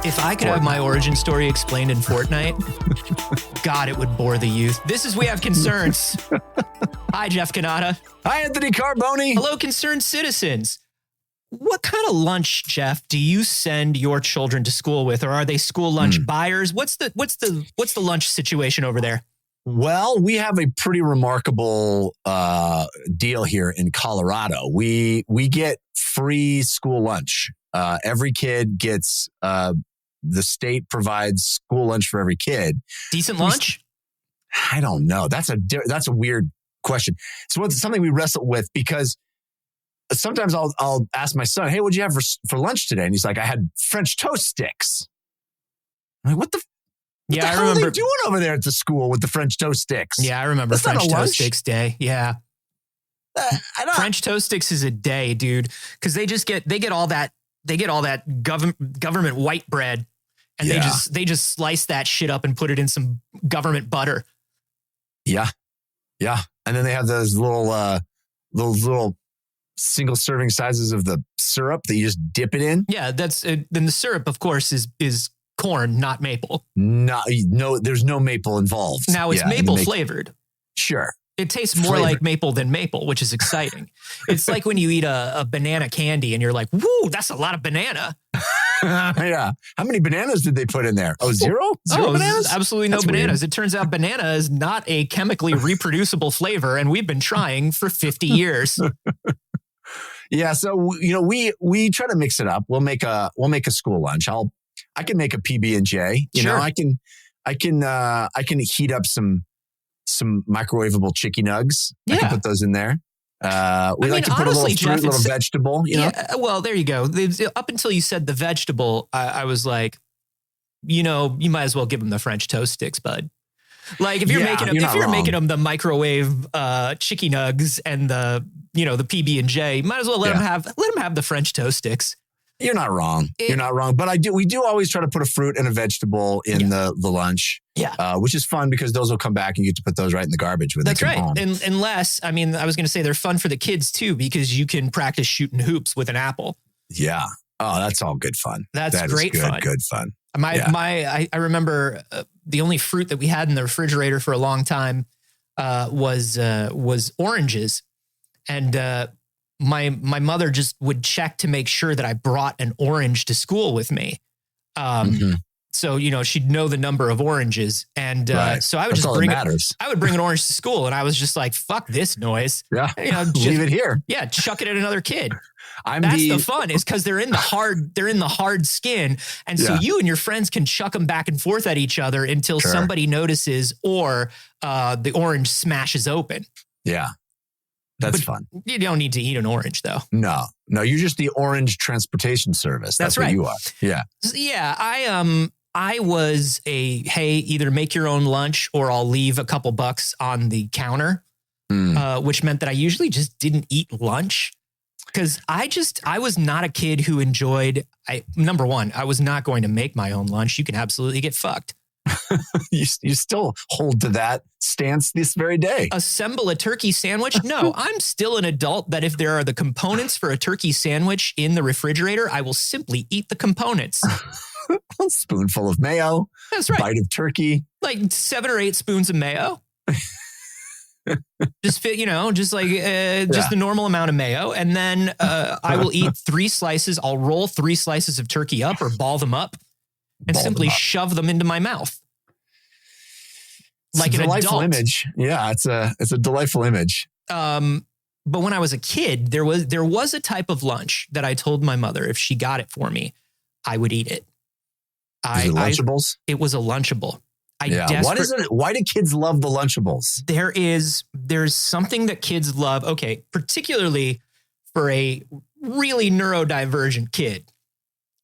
If I could have my origin story explained in Fortnite, God, it would bore the youth. This is We Have Concerns. Hi, Jeff Cannata. Hi, Anthony Carboni. Hello, concerned citizens. What kind of lunch, Jeff, do you send your children to school with, or are they school lunch buyers? What's the lunch situation over there? Well, we have a pretty remarkable deal here in Colorado. We get free school lunch. Every kid gets the state provides school lunch for every kid. Decent lunch? I don't know. That's a weird question. So it's something we wrestle with because sometimes I'll ask my son, "Hey, what'd you have for lunch today?" And he's like, "I had French toast sticks." I'm like, "What the hell are they doing over there at the school with the French toast sticks?" Yeah, I remember That's French toast sticks day. Yeah. French toast sticks is a day, dude, because they get all that government white bread, and they just slice that shit up and put it in some government butter. Yeah. And then they have those little single serving sizes of the syrup that you just dip it in. Yeah, then the syrup, of course, is corn, not maple. No, there's no maple involved. Now it's maple flavored. Sure. It tastes more like maple than maple, which is exciting. It's like when you eat a banana candy and you're like, "Woo, that's a lot of banana." Yeah. How many bananas did they put in there? Oh, zero? Zero bananas? Absolutely no bananas. Weird. It turns out banana is not a chemically reproducible flavor, and we've been trying for 50 years. Yeah. So, we try to mix it up. We'll make a school lunch. I can make a PB&J. Sure. I can heat up some microwavable chicken nugs. Yeah. I can put those in there. We like to put honestly, a little fruit, a little vegetable. Yeah. Well, there you go. Up until you said the vegetable, I was like, you might as well give them the French toast sticks, bud. Like if you're making them the microwave chicken nugs and the PB&J, might as well let them have the French toast sticks. You're not wrong. You're not wrong. But we do always try to put a fruit and a vegetable in the lunch. Yeah. Which is fun because those will come back and you get to put those right in the garbage when they come home. And unless, I was going to say they're fun for the kids too, because you can practice shooting hoops with an apple. Yeah. Oh, that's all good fun. That's great fun. Good fun. I remember the only fruit that we had in the refrigerator for a long time was oranges. And my mother just would check to make sure that I brought an orange to school with me. So, she'd know the number of oranges. And so I would I would bring an orange to school, and I was just like, fuck this noise. Yeah. Leave it here. Yeah. Chuck it at another kid. That's the fun, is because they're in the hard skin. And so you and your friends can chuck them back and forth at each other until somebody notices or the orange smashes open. Yeah. That's fun. You don't need to eat an orange, though. No, you're just the orange transportation service. That's right. What you are. Yeah. Yeah. I was either make your own lunch or I'll leave a couple bucks on the counter, which meant that I usually just didn't eat lunch because I was not a kid who enjoyed, number one, I was not going to make my own lunch. You can absolutely get fucked. You still hold to that stance this very day. Assemble a turkey sandwich? No, I'm still an adult that if there are the components for a turkey sandwich in the refrigerator, I will simply eat the components. A spoonful of mayo. That's right. Bite of turkey. Like 7 or 8 spoons of mayo. Just fit, just the normal amount of mayo. And then I will eat 3 slices. I'll roll 3 slices of turkey up or ball them up. And simply shove them into my mouth. Like an delightful image. Yeah, it's a delightful image. But when I was a kid, there was a type of lunch that I told my mother if she got it for me, I would eat it. Was it Lunchables? It was a Lunchable. What is it? Why do kids love the Lunchables? There's something that kids love. Okay, particularly for a really neurodivergent kid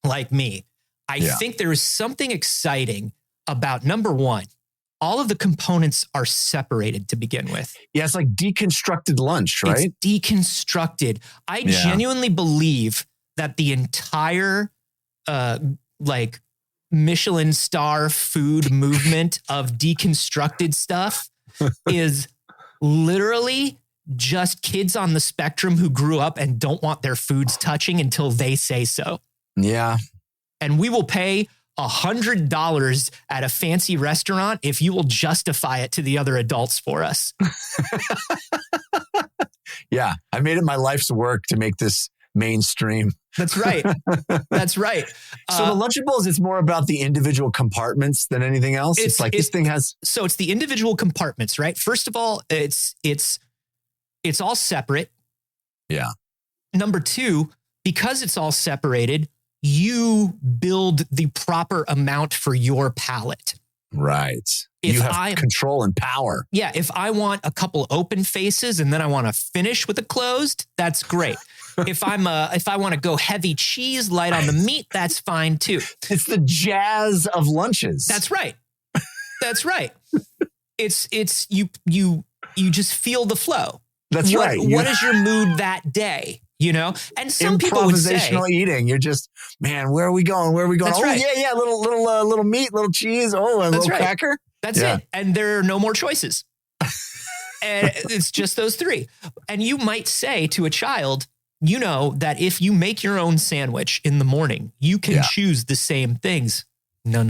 like me. I think there is something exciting about, number one, all of the components are separated to begin with. Yeah, it's like deconstructed lunch, right? It's deconstructed. I genuinely believe that the entire Michelin star food movement of deconstructed stuff is literally just kids on the spectrum who grew up and don't want their foods touching until they say so. Yeah. And we will pay $100 at a fancy restaurant if you will justify it to the other adults for us. Yeah. I made it my life's work to make this mainstream. That's right. That's right. So the Lunchables, it's more about the individual compartments than anything else. It's like this thing has. So it's the individual compartments, right? First of all, it's all separate. Yeah. Number two, because it's all separated, you build the proper amount for your palate. Right. If you have control and power. Yeah. If I want a couple open faces and then I want to finish with a closed, that's great. If I want to go heavy cheese, light on the meat, that's fine too. It's the jazz of lunches. That's right. That's right. It's you just feel the flow. That's right. What is your mood that day? You know, and some people would say improvisational eating. You're just, man, where are we going? Where are we going? That's oh right. yeah, little meat, little cheese. Oh, a little cracker. That's it. And there are no more choices. And it's just those three. And you might say to a child, you know, that if you make your own sandwich in the morning, you can choose the same things. No.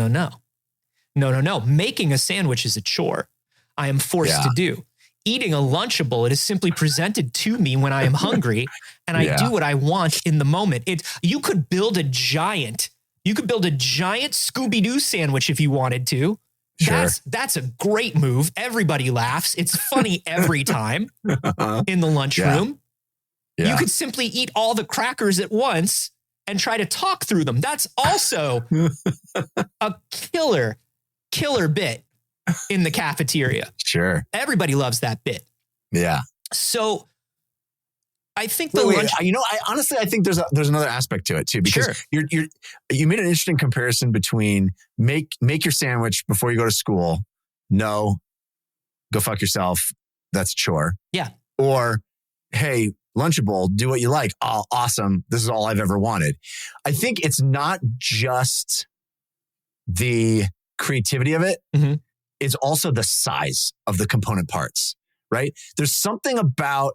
Making a sandwich is a chore. I am forced to do. Eating a Lunchable, it is simply presented to me when I am hungry, and I do what I want in the moment. You could build a giant Scooby-Doo sandwich if you wanted to. Sure. That's a great move. Everybody laughs. It's funny every time in the lunchroom. Yeah. You could simply eat all the crackers at once and try to talk through them. That's also a killer bit in the cafeteria. Sure. Everybody loves that bit. Yeah. So I think I think there's another aspect to it too, because you made an interesting comparison between make your sandwich before you go to school. No, go fuck yourself. That's a chore. Yeah. Or, hey, Lunchable, do what you like. Oh, awesome. This is all I've ever wanted. I think it's not just the creativity of it. Mm-hmm. It's also the size of the component parts, right? There's something about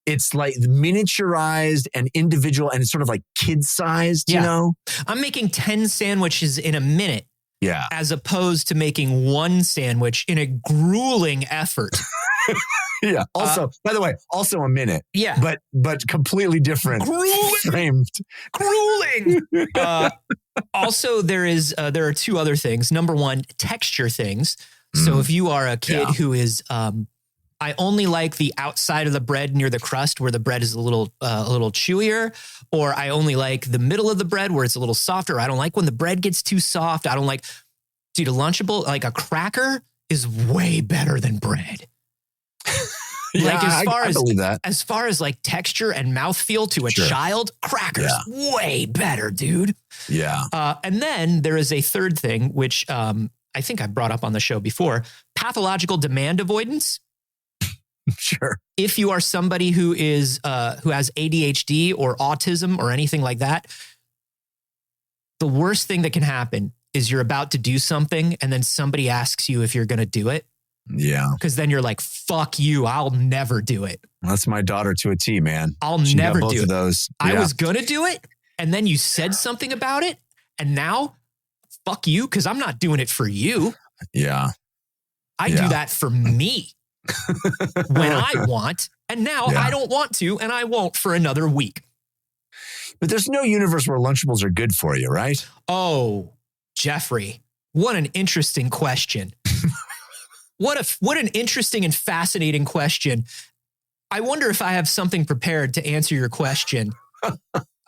it's like miniaturized and individual and it's sort of like kid-sized, you know? I'm making 10 sandwiches in a minute. Yeah. As opposed to making one sandwich in a grueling effort. Yeah. Also, by the way, also a minute. Yeah. But completely different. Framed. Grueling. Also, there are two other things. Number one, texture things. So if you are a kid who is, I only like the outside of the bread near the crust where the bread is a little chewier, or I only like the middle of the bread where it's a little softer. I don't like when the bread gets too soft. I don't like, dude, a Lunchable, like a cracker is way better than bread. I believe that. As far as like texture and mouthfeel to a child, crackers way better, dude. Yeah. And then there is a third thing, which I think I brought up on the show before, pathological demand avoidance. Sure. If you are somebody who has ADHD or autism or anything like that, the worst thing that can happen is you're about to do something and then somebody asks you if you're going to do it. Yeah. Because then you're like, fuck you. I'll never do it. That's my daughter to a T, man. I'll never do both of those. I was going to do it. And then you said something about it. And now fuck you. Cause I'm not doing it for you. Yeah. I do that for me when I want. And now I don't want to, and I won't for another week. But there's no universe where Lunchables are good for you, right? Oh, Jeffrey, what an interesting question. What an interesting and fascinating question. I wonder if I have something prepared to answer your question.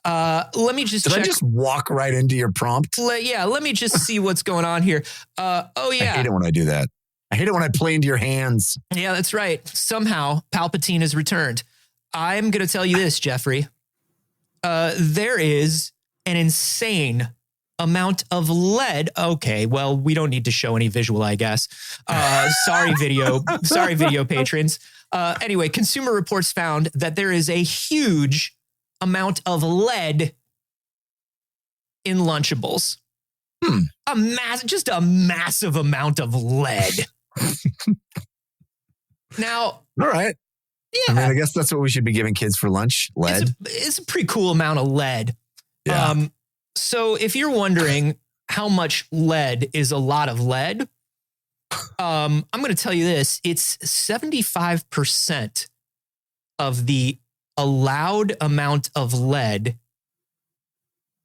Let me just check. Did I just walk right into your prompt? Let me just see what's going on here. I hate it when I do that. I hate it when I play into your hands. Yeah, that's right. Somehow Palpatine has returned. I'm going to tell you this, Jeffrey. There is an insane amount of lead. Okay, well, we don't need to show any visual, I guess. Sorry, video patrons. Anyway, Consumer Reports found that there is a huge amount of lead in Lunchables. Just a massive amount of lead. Now, all right. Yeah. I mean, I guess that's what we should be giving kids for lunch. Lead. It's a pretty cool amount of lead. Yeah. So if you're wondering how much lead is a lot of lead. I'm going to tell you this. It's 75% of the allowed amount of lead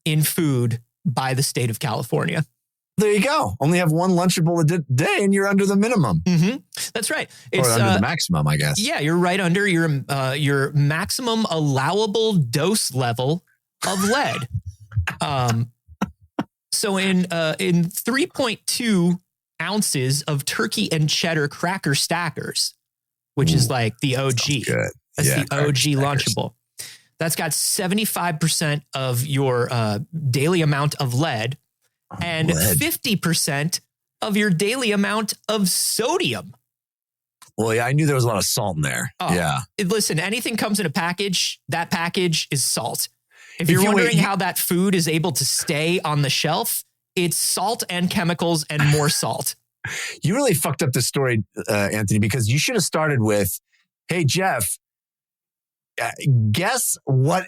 in food by the state of California. There you go. Only have one Lunchable a day and you're under the minimum. Mm-hmm. That's right. Or under the maximum, I guess. Yeah, you're right under your maximum allowable dose level of lead. So in 3.2 ounces of turkey and cheddar cracker stackers, which is like the OG. That's the OG Lunchable. That's got 75% of your daily amount of lead and 50% of your daily amount of sodium. Well, yeah, I knew there was a lot of salt in there. Oh, yeah. Listen, anything comes in a package, that package is salt. If you're wondering how that food is able to stay on the shelf, it's salt and chemicals and more salt. You really fucked up this story, Anthony, because you should have started with, hey, Jeff, guess what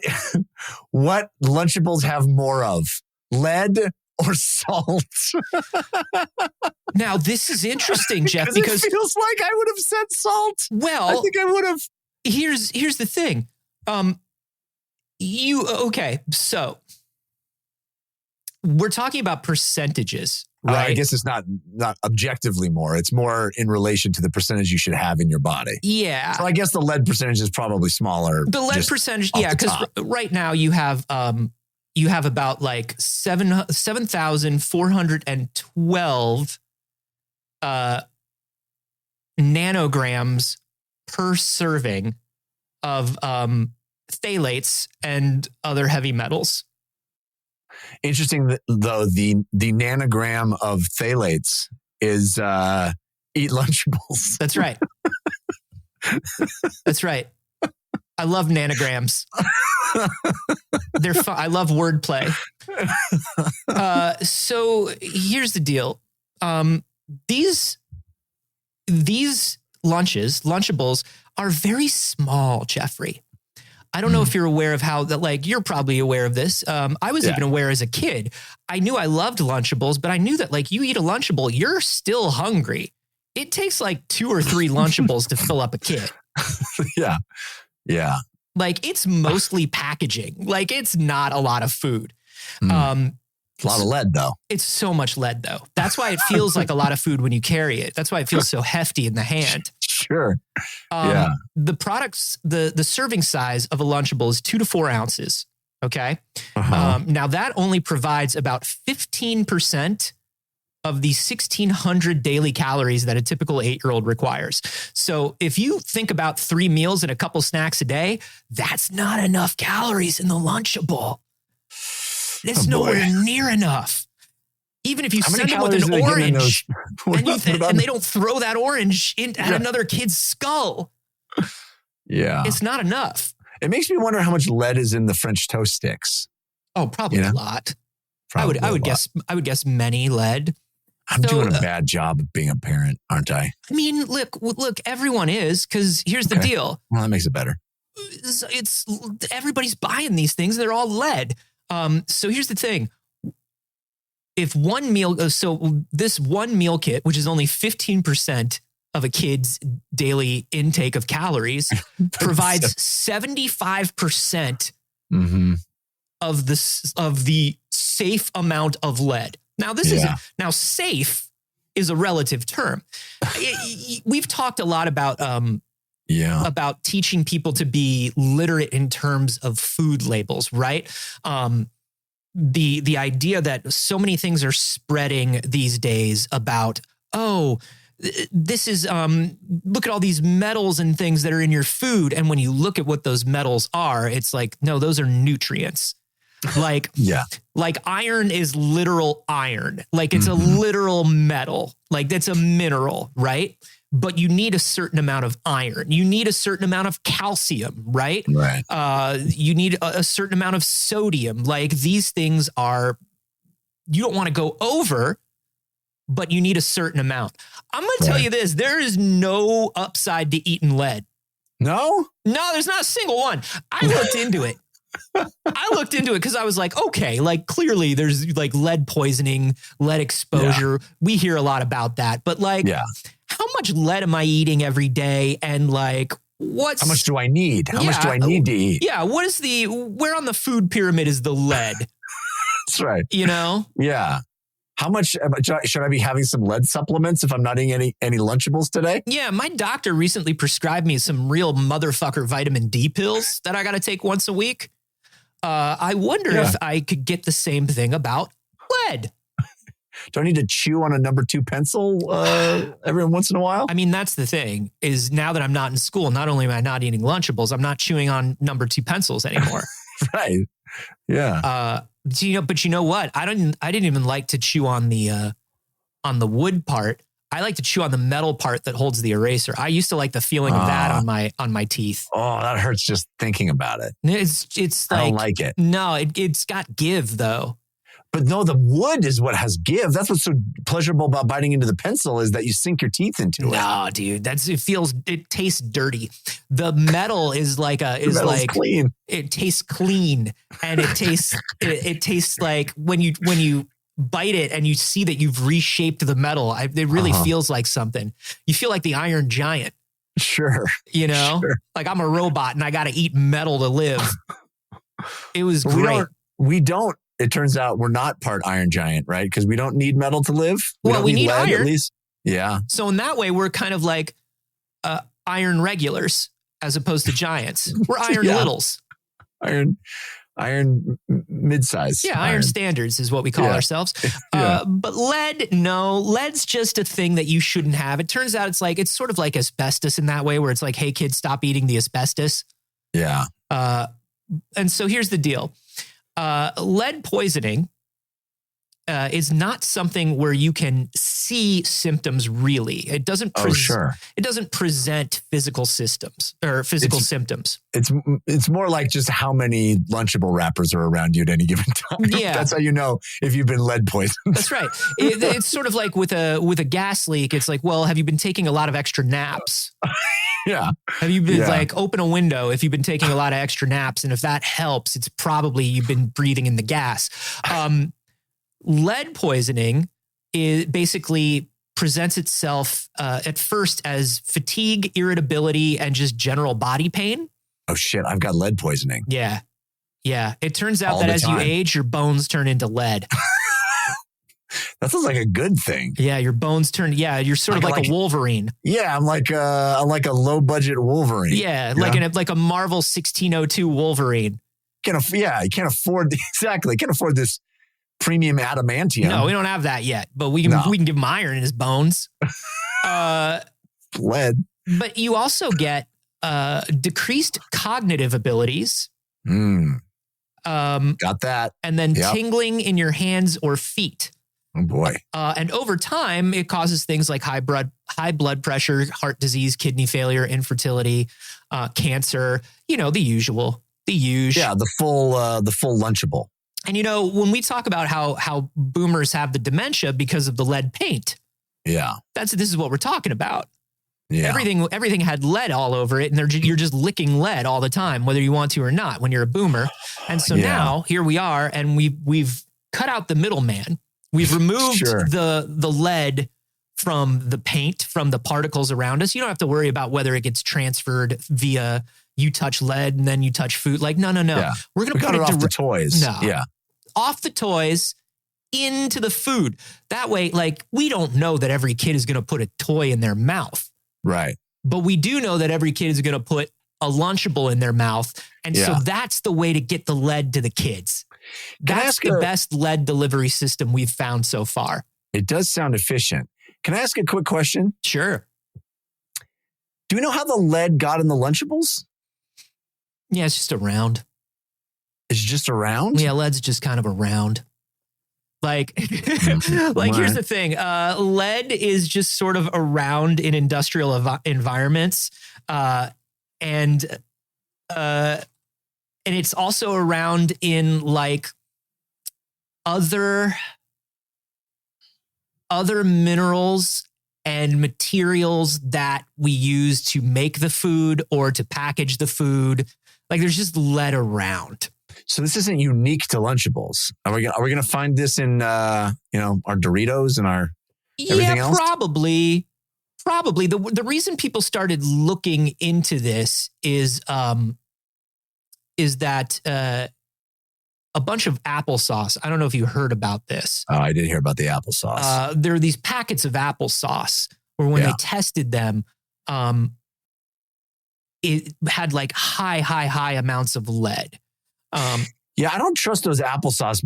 Lunchables have more of, lead or salt? Now, this is interesting, Jeff, because it feels like I would have said salt. Well, I think I would have. Here's the thing. So we're talking about percentages, right? I guess it's not objectively more. It's more in relation to the percentage you should have in your body. Yeah. So I guess the lead percentage is probably smaller. The lead percentage, yeah, because right now you have about like 7,412 nanograms per serving of phthalates and other heavy metals. Interesting, though, the nanogram of phthalates is eat Lunchables. That's right. That's right. I love nanograms. They're fun. I love wordplay. So here's the deal. These Lunchables are very small, Jeffrey. I don't know if you're aware of how that, like, you're probably aware of this. I was even aware as a kid. I knew I loved Lunchables, but I knew that, like, you eat a Lunchable, you're still hungry. It takes like 2 or 3 Lunchables to fill up a kit. Yeah. Yeah. Like, it's mostly packaging. Like, it's not a lot of food. It's a lot of lead, though. It's so much lead, though. That's why it feels like a lot of food when you carry it. That's why it feels so hefty in the hand. Sure. The products, the serving size of a Lunchable is 2 to 4 ounces. Okay. Now that only provides about 15% of the 1,600 daily calories that a typical 8-year-old requires. So if you think about 3 meals and a couple snacks a day, that's not enough calories in the Lunchable. It's nowhere near enough. Even if you send them with an orange and they don't throw that orange at another kid's skull. Yeah. It's not enough. It makes me wonder how much lead is in the French toast sticks. Oh, probably a lot. I would guess many lead. I'm doing a bad job of being a parent, aren't I? I mean, look, everyone is, because here's the deal. Well, that makes it better. It's everybody's buying these things. They're all lead. So here's the thing. If this one meal kit, which is only 15% of a kid's daily intake of calories, provides 75% of the safe amount of lead. Now, safe is a relative term. We've talked a lot about teaching people to be literate in terms of food labels, right? The idea that so many things are spreading these days about, this is, look at all these metals and things that are in your food. And when you look at what those metals are, it's like, no, those are nutrients. Like iron is literal iron. Like it's a literal metal. Like that's a mineral, right? But you need a certain amount of iron. You need a certain amount of calcium, right? Right. You need a certain amount of sodium. Like these things you don't want to go over, but you need a certain amount. I'm going to tell you this. There is no upside to eating lead. No? No, there's not a single one. I looked into it. I looked into it because I was like, okay, like clearly there's like lead poisoning, lead exposure. Yeah. We hear a lot about that, but like, how much lead am I eating every day? And like, how much do I need? How much do I need to eat? Yeah. Where on the food pyramid is the lead? That's right. You know? Yeah. How much should I be having some lead supplements if I'm not eating any Lunchables today? Yeah, my doctor recently prescribed me some real motherfucker vitamin D pills that I got to take once a week. I wonder if I could get the same thing about lead. Do I need to chew on a number 2 pencil every once in a while? I mean, that's the thing is now that I'm not in school, not only am I not eating Lunchables, I'm not chewing on number 2 pencils anymore. Right. Yeah. But you know what? I didn't even like to chew on the wood part. I like to chew on the metal part that holds the eraser. I used to like the feeling of that on my teeth. Oh, that hurts just thinking about it. It's like, I don't like it. No, it's got give though. But no, the wood is what has give. That's what's so pleasurable about biting into the pencil is that you sink your teeth into it. No, dude, it tastes dirty. The metal is clean. It tastes clean, and it tastes like when you bite it and you see that you've reshaped the metal. It really feels like something. You feel like the Iron Giant. Sure. You know, like I'm a robot and I got to eat metal to live. It was great. We don't. It turns out we're not part Iron Giant, right? Because we don't need metal to live. We need lead, iron. At least. Yeah. So in that way, we're kind of like iron regulars as opposed to giants. We're iron littles. Iron mid-size. Yeah, iron standards is what we call ourselves. But lead's just a thing that you shouldn't have. It turns out it's sort of like asbestos in that way where it's like, hey, kids, stop eating the asbestos. Yeah. And so here's the deal. Lead poisoning is not something where you can see symptoms really. It doesn't It doesn't present physical symptoms. It's more like just how many Lunchable wrappers are around you at any given time. Yeah. That's how you know if you've been lead poisoned. That's right. It's sort of like with a gas leak. It's like, well, have you been taking a lot of extra naps? Yeah. Have you been open a window if you've been taking a lot of extra naps? And if that helps, it's probably you've been breathing in the gas. Lead poisoning basically presents itself at first as fatigue, irritability, and just general body pain. Oh, shit. I've got lead poisoning. Yeah. Yeah. It turns out that as you age, your bones turn into lead. That sounds like a good thing. Yeah, your bones turn. Yeah, you're sort of like a Wolverine. Yeah, I'm like a low budget Wolverine. Yeah, like a Marvel 1602 Wolverine. You can't afford this premium adamantium. No, we don't have that yet, but we can give him iron in his bones. Lead. But you also get decreased cognitive abilities. Got that. And then tingling in your hands or feet. Oh boy. And over time, it causes things like high blood pressure, heart disease, kidney failure, infertility, cancer, the usual. Yeah, the full Lunchable. And when we talk about how boomers have the dementia because of the lead paint. Yeah. This is what we're talking about. Yeah. Everything had lead all over it, and you're just licking lead all the time, whether you want to or not, when you're a boomer. And so now here we are, and we've cut out the middleman. We've removed the lead from the paint, from the particles around us. You don't have to worry about whether it gets transferred via you touch lead and then you touch food. Like, no. Yeah. We're going to put it off the toys. No. Yeah. Off the toys into the food. That way, like, we don't know that every kid is going to put a toy in their mouth. Right. But we do know that every kid is going to put a Lunchable in their mouth. And so that's the way to get the lead to the kids. That's the best lead delivery system we've found so far. It does sound efficient. Can I ask a quick question? Sure. Do we know how the lead got in the Lunchables? Yeah, it's just around. It's just around? Yeah, lead's just kind of around. Like, here's the thing. Lead is just sort of around in industrial environments. And it's also around in like other minerals and materials that we use to make the food or to package the food. Like, there's just lead around. So this isn't unique to Lunchables. Are we going to find this in our Doritos and our everything else? Probably. The reason people started looking into this is that a bunch of applesauce. I don't know if you heard about this. Oh, I did hear about the applesauce. There are these packets of applesauce where when they tested them, it had like high amounts of lead. Yeah, I don't trust those applesauce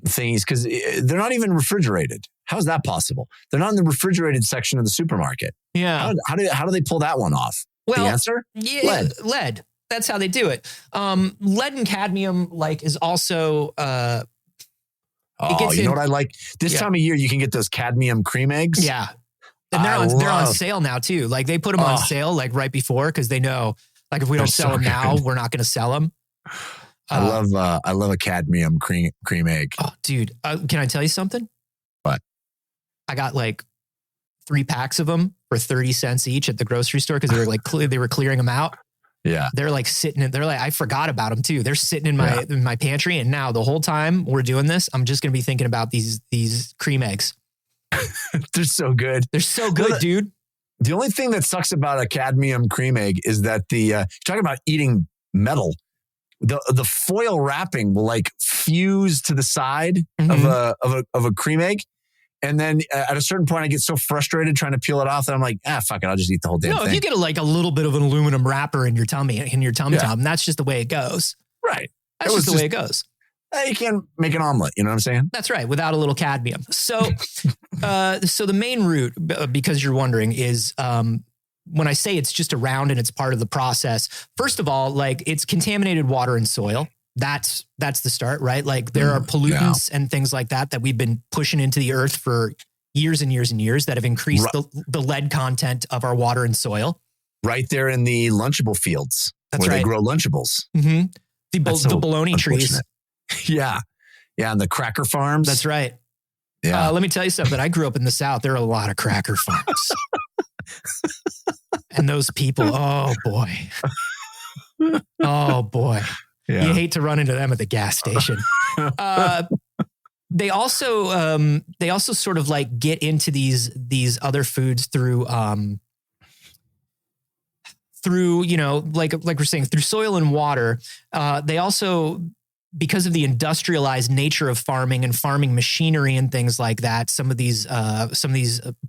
things because they're not even refrigerated. How is that possible? They're not in the refrigerated section of the supermarket. Yeah. How do they pull that one off? Well, the answer? Yeah, lead. That's how they do it. Lead and cadmium is also. You know what I like? This time of year, you can get those cadmium cream eggs. Yeah, and they're on sale now too. Like they put them on sale right before because they know if we don't sell them now, we're not going to sell them. I love a cadmium cream egg. Oh, dude, can I tell you something? What? I got 3 packs of them for 30 cents each at the grocery store because they were clearing them out. Yeah. They're sitting in, I forgot about them too. They're sitting in my pantry. And now the whole time we're doing this, I'm just going to be thinking about these cream eggs. They're so good. They're so good, dude. The only thing that sucks about a cadmium cream egg is that talking about eating metal, the foil wrapping will fuse to the side of a cream egg. And then at a certain point, I get so frustrated trying to peel it off that I'm like, fuck it, I'll just eat the whole damn thing. No, if you get a little bit of an aluminum wrapper in your tum-tum, that's just the way it goes. Right. That's just the way it goes. You can't make an omelet, you know what I'm saying? That's right, without a little cadmium. So, so the main route, because you're wondering, is when I say it's just around and it's part of the process. First of all, it's contaminated water and soil. That's the start, right? There are pollutants and things like that we've been pushing into the earth for years and years and years that have increased the lead content of our water and soil. Right there in the Lunchable fields where they grow Lunchables. Mm-hmm. The bologna trees. Yeah. Yeah. And the cracker farms. That's right. Yeah. Let me tell you something. I grew up in the South. There are a lot of cracker farms. And those people, oh boy. Oh boy. Yeah. You hate to run into them at the gas station. They also sort of get into these other foods through we're saying through soil and water. They also, because of the industrialized nature of farming and farming machinery and things like that, some of these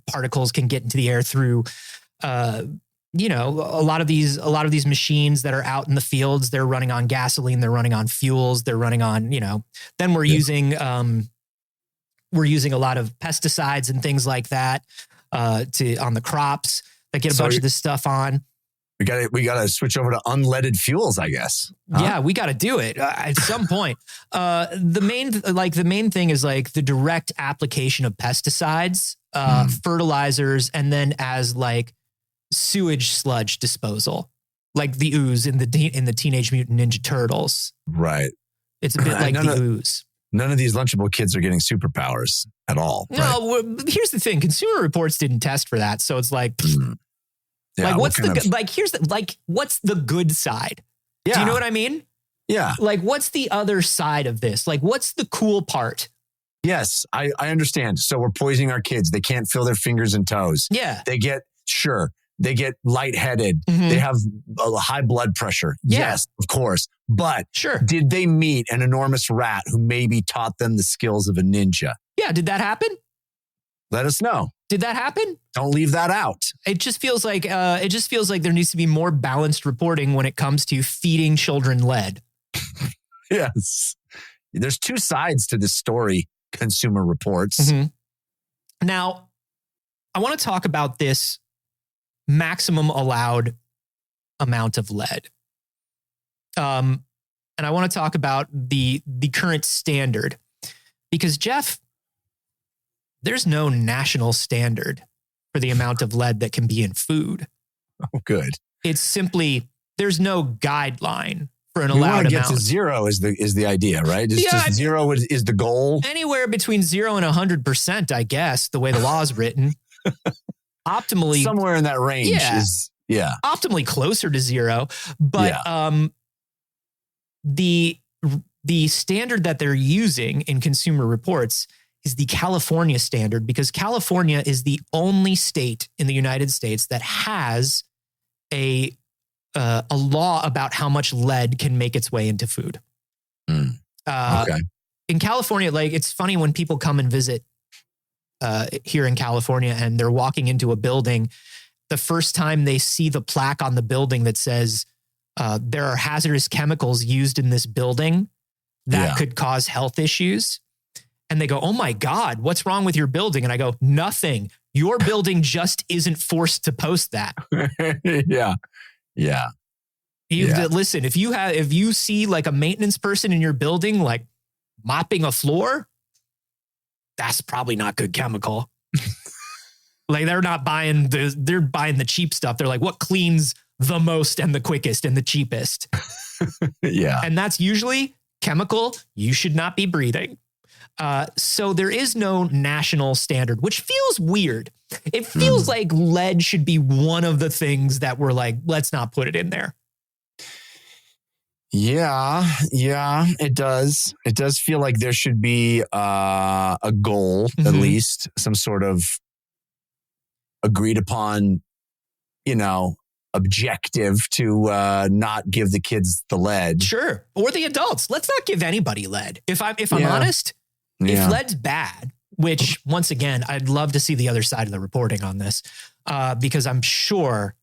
particles can get into the air through a lot of these machines that are out in the fields. They're running on gasoline. They're running on fuels. They're running on, then we're using a lot of pesticides and things like that on the crops that get a bunch of this stuff on. We got to switch over to unleaded fuels, I guess. Huh? Yeah, we got to do it at some point. The main thing is the direct application of pesticides, fertilizers, and then as sewage sludge disposal, like the ooze in the Teenage Mutant Ninja Turtles. Right. It's a bit like the ooze. None of these Lunchable kids are getting superpowers at all. No, here's the thing. Consumer Reports didn't test for that. So it's what's the good side? Yeah. Do you know what I mean? Yeah. What's the other side of this? What's the cool part? Yes, I understand. So we're poisoning our kids. They can't feel their fingers and toes. Yeah. They get lightheaded. Mm-hmm. They have a high blood pressure. Yeah. Yes, of course. But did they meet an enormous rat who maybe taught them the skills of a ninja? Yeah. Did that happen? Let us know. Did that happen? Don't leave that out. It just feels like there needs to be more balanced reporting when it comes to feeding children lead. Yes. There's 2 sides to this story, Consumer Reports. Mm-hmm. Now, I want to talk about this maximum allowed amount of lead. And I want to talk about the current standard because, Jeff, there's no national standard for the amount of lead that can be in food. Oh, good. It's simply, there's no guideline for an allowed amount. Get to 0 is the idea, right? Just 0 is the goal. Anywhere between 0 and 100%, I guess, the way the law is written. Optimally. Somewhere in that range is, optimally closer to 0. But the The standard that they're using in Consumer Reports is the California standard, because California is the only state in the United States that has a law about how much lead can make its way into food. Okay. In California, like, it's funny when people come and visit here in California and they're walking into a building, the first time they see the plaque on the building that says there are hazardous chemicals used in this building that could cause health issues. And they go, "Oh my God, what's wrong with your building?" And I go, "Nothing. Your building just isn't forced to post that." Yeah. Listen, if you see like a maintenance person in your building, like mopping a floor, that's probably not good chemical. Like, they're buying the cheap stuff. They're like, what cleans the most and the quickest and the cheapest? Yeah. And that's usually chemical you should not be breathing. So there is no national standard, which feels weird. It feels like lead should be one of the things that we're like, let's not put it in there. Yeah, it does. It does feel like there should be a goal, at least some sort of agreed upon, objective to not give the kids the lead. Sure. Or the adults. Let's not give anybody lead. If I'm honest, if lead's bad, which once again, I'd love to see the other side of the reporting on this, because I'm sure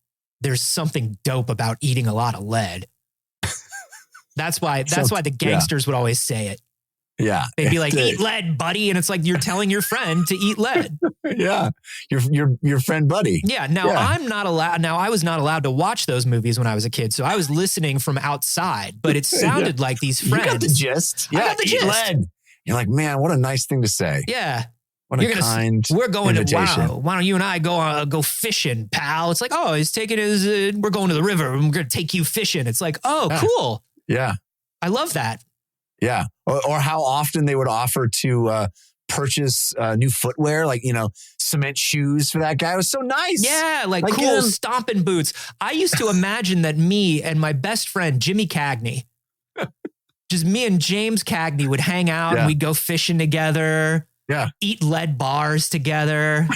there's something dope about eating a lot of lead. That's why the gangsters would always say it. Yeah. They'd be like, "Eat lead, buddy." And it's like, you're telling your friend to eat lead. Yeah. Your friend, buddy. Yeah. Now I'm not allowed. Now I was not allowed to watch those movies when I was a kid. So I was listening from outside, but it sounded like these friends. You got the gist. I got the gist. Lead. You're like, man, what a nice thing to say. Yeah. What a kind We're going invitation. to, why don't you and I go fishing, pal? It's like, oh, he's taking we're going to the river. We're going to take you fishing. It's like, oh, cool. Yeah. I love that. Yeah. Or how often they would offer to purchase new footwear, like, cement shoes for that guy. It was so nice. Yeah. Like cool stomping boots. I used to imagine that me and my best friend, Jimmy Cagney, just me and James Cagney would hang out and we'd go fishing together. Yeah. Eat lead bars together.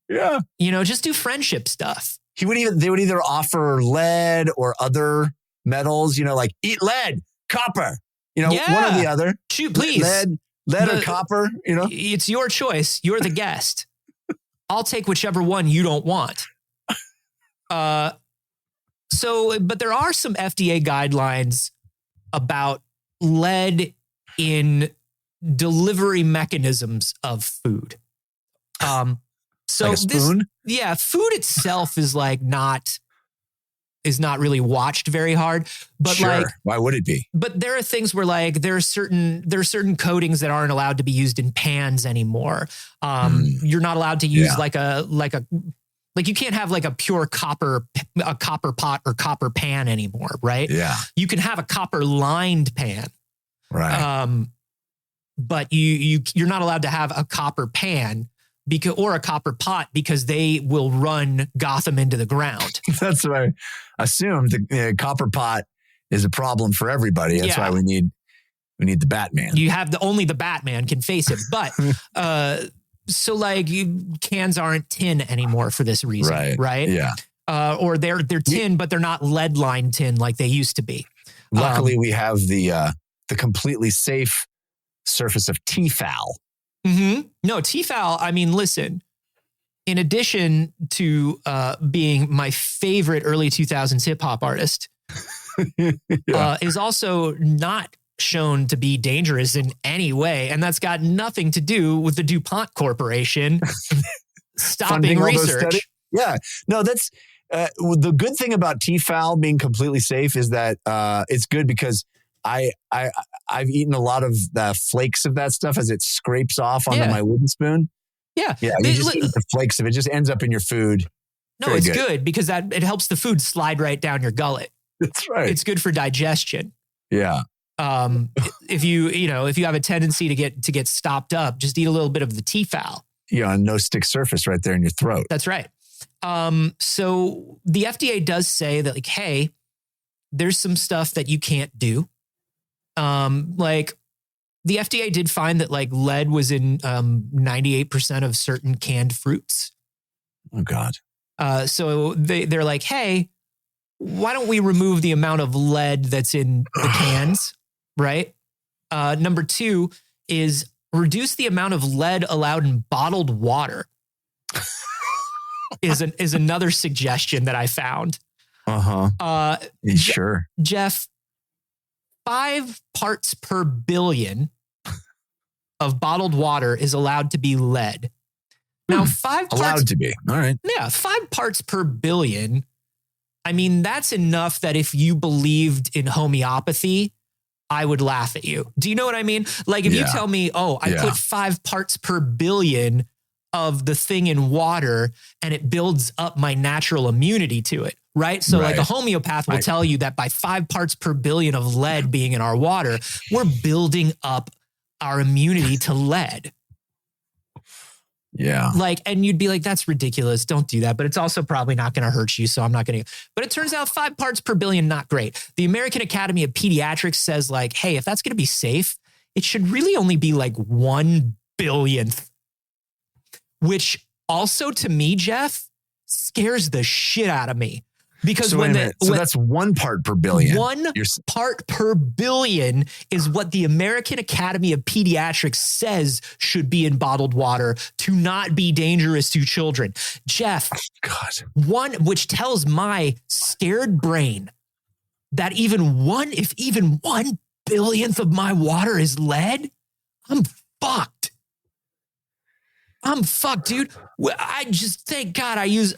Yeah. Just do friendship stuff. They would either offer lead or other metals, like eat lead, copper, one or the other. Shoot, please. Lead or copper, It's your choice. You're the guest. I'll take whichever one you don't want. But there are some FDA guidelines about lead in delivery mechanisms of food. So like a spoon? Food itself is not really watched very hard, but sure. Why would it be? But there are things where there are certain coatings that aren't allowed to be used in pans anymore. You're not allowed to use you can't have like a pure copper pot or copper pan anymore, right? Yeah. You can have a copper lined pan. Right. But you're not allowed to have a copper pan or a copper pot because they will run Gotham into the ground. That's what I assumed. The copper pot is a problem for everybody. That's why we need the Batman. You have only the Batman can face it. But cans aren't tin anymore for this reason, right? Yeah. Or they're tin, but they're not lead line tin like they used to be. Luckily, we have the completely safe surface of Tefal. No, Tefal, I mean, listen, in addition to being my favorite early 2000s hip hop artist, is also not shown to be dangerous in any way. And that's got nothing to do with the DuPont Corporation stopping research. Yeah, no, that's the good thing about Tefal being completely safe is that it's good because I've eaten a lot of the flakes of that stuff as it scrapes off onto my wooden spoon. Yeah. You just eat the flakes of it. Just ends up in your food. No, it's good because it helps the food slide right down your gullet. That's right. It's good for digestion. Yeah. If you have a tendency to get stopped up, just eat a little bit of the Tefal. Yeah, a no stick surface right there in your throat. That's right. So the FDA does say that hey, there's some stuff that you can't do. Like the FDA did find that like lead was in 98% of certain canned fruits. Oh God. So they're like, hey, why don't we remove the amount of lead that's in the cans, right? Number 2 is reduce the amount of lead allowed in bottled water. is another suggestion that I found. Sure. Jeff, 5 parts per billion of bottled water is allowed to be lead. Now, 5 parts allowed to be. All right. Yeah, 5 parts per billion. I mean, that's enough that if you believed in homeopathy, I would laugh at you. Do you know what I mean? Like if you tell me, oh, I put 5 parts per billion of the thing in water and it builds up my natural immunity to it, right? So like a homeopath will tell you that by 5 parts per billion of lead being in our water, we're building up our immunity to lead. Yeah. Like, and you'd be like, that's ridiculous. Don't do that. But it's also probably not going to hurt you. So I'm not going to. But it turns out 5 parts per billion, not great. The American Academy of Pediatrics says like, hey, if that's going to be safe, it should really only be like 1 billionth, which also to me, Jeff, scares the shit out of me. Because so that's 1 part per billion. 1 part per billion is what the American Academy of Pediatrics says should be in bottled water to not be dangerous to children. Jeff, which tells my scared brain that if even 1 billionth of my water is lead, I'm fucked. I'm fucked, dude. I just thank God I use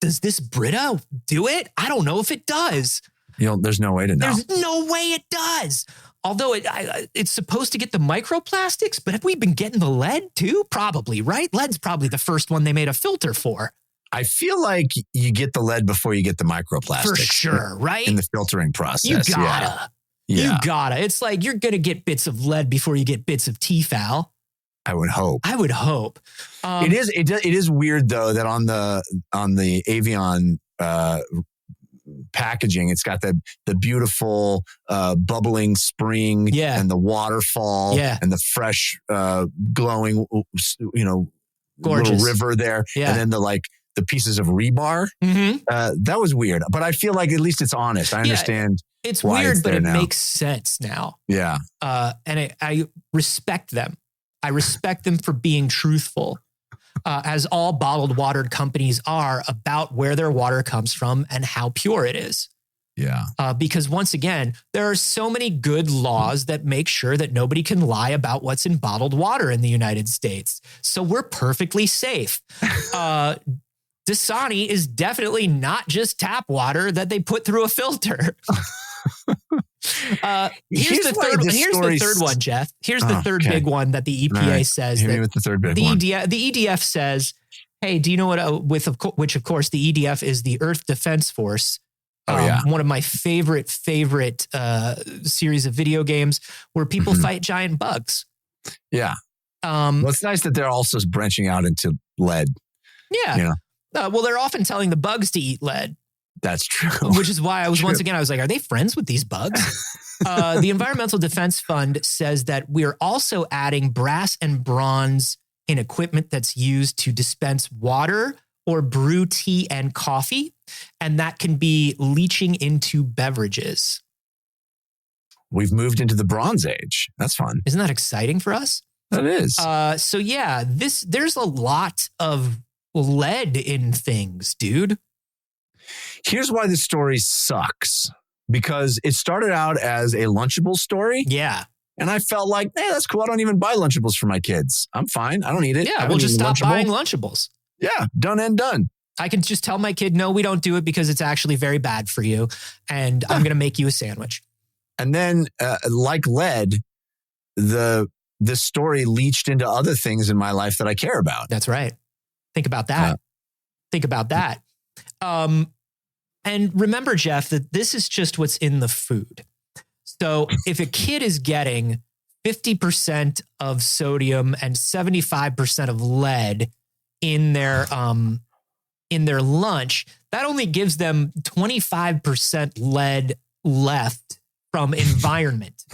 Does this Brita do it? I don't know if it does. There's no way to know. There's no way it does. Although it's supposed to get the microplastics, but have we been getting the lead too? Probably, right? Lead's probably the first one they made a filter for. I feel like you get the lead before you get the microplastics. For sure, right? In the filtering process. You gotta. Yeah. You gotta. It's like you're going to get bits of lead before you get bits of Tefal. I would hope. It is weird though that on the Avion packaging, it's got the beautiful bubbling spring and the waterfall and the fresh glowing gorgeous little river there, and then the pieces of rebar. That was weird, but I feel like at least it's honest. I understand. It's weird, but it makes sense now. Yeah, and I respect them. I respect them for being truthful, as all bottled water companies are about where their water comes from and how pure it is. Yeah. Because once again, there are so many good laws that make sure that nobody can lie about what's in bottled water in the United States. So we're perfectly safe. Dasani is definitely not just tap water that they put through a filter. Here's the third one, Jeff. Here's the third big one that the EPA says. Hit me with the third big one. The EDF says, hey, do you know what, which of course the EDF is the Earth Defense Force. One of my favorite series of video games where people fight giant bugs. Yeah. Well, it's nice that they're also branching out into lead. Yeah. Well, they're often telling the bugs to eat lead. That's true. Which is why I was like, are they friends with these bugs? The Environmental Defense Fund says that we're also adding brass and bronze in equipment that's used to dispense water or brew tea and coffee. And that can be leaching into beverages. We've moved into the Bronze Age. That's fun. Isn't that exciting for us? That is. So yeah, there's a lot of lead in things, dude. Here's why this story sucks. Because it started out as a Lunchables story. Yeah. And I felt like, hey, that's cool. I don't even buy Lunchables for my kids. I'm fine. I don't eat it. Yeah, we'll just stop buying Lunchables. Yeah, done and done. I can just tell my kid, no, we don't do it because it's actually very bad for you. And I'm going to make you a sandwich. And then like lead, the story leached into other things in my life that I care about. That's right. Think about that. And remember, Jeff, that this is just what's in the food. So if a kid is getting 50% of sodium and 75% of lead in their lunch, that only gives them 25% lead left from environment,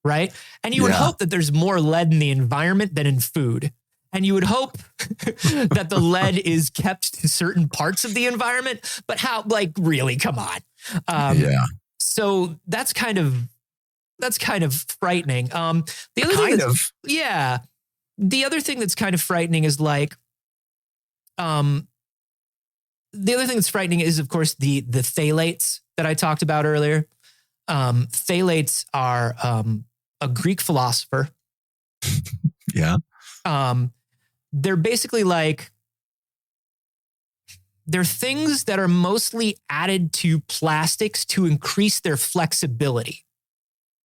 right? And you would hope that there's more lead in the environment than in food. And you would hope that the lead is kept to certain parts of the environment, but how, like, really, come on. So that's kind of frightening. The other thing that's kind of frightening is like, the other thing that's frightening is, of course, the phthalates that I talked about earlier. Phthalates are a Greek philosopher. Yeah. They're basically like, they're things that are mostly added to plastics to increase their flexibility.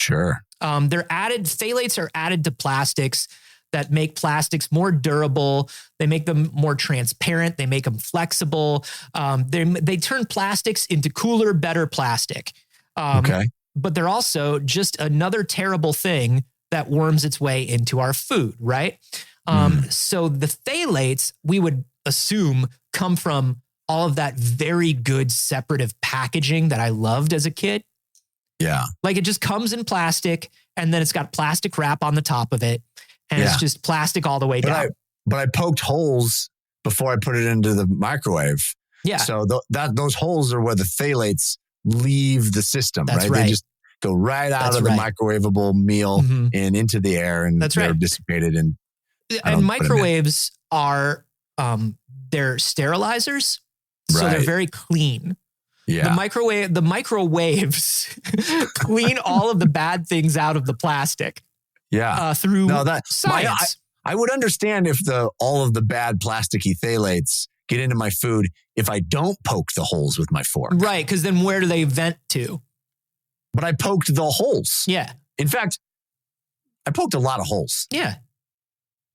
Sure. Phthalates are added to plastics that make plastics more durable. They make them more transparent. They make them flexible. They turn plastics into cooler, better plastic. But they're also just another terrible thing that worms its way into our food, right? So the phthalates, we would assume, come from all of that very good separative packaging that I loved as a kid. Yeah. Like it just comes in plastic and then it's got plastic wrap on the top of it. And it's just plastic all the way down. But I poked holes before I put it into the microwave. Yeah. So those holes are where the phthalates leave the system, right? They just go right out of the microwavable meal and into the air, and they're dissipated. And microwaves are they're sterilizers, so they're very clean. Yeah. The microwaves clean all of the bad things out of the plastic. Yeah. Through science. I would understand if all of the bad plasticky phthalates get into my food if I don't poke the holes with my fork. Right, because then where do they vent to? But I poked the holes. Yeah. In fact, I poked a lot of holes. Yeah.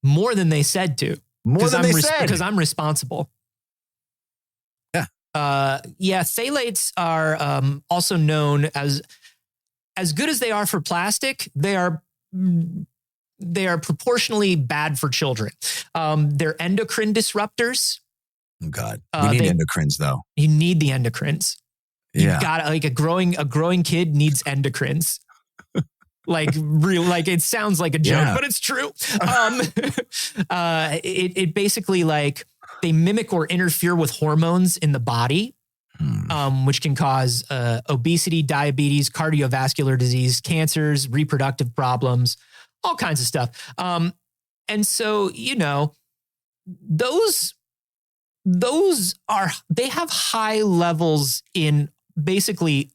More than they said to. More than they said. Because I'm responsible. Yeah. Phthalates are also known as good as they are for plastic, they are proportionally bad for children. They're endocrine disruptors. Oh God, we need endocrines though. You need the endocrines. Yeah, you got like a growing kid needs endocrines. Like it sounds like a joke, but it's true. It basically like they mimic or interfere with hormones in the body, which can cause obesity, diabetes, cardiovascular disease, cancers, reproductive problems, all kinds of stuff. And so, they have high levels in basically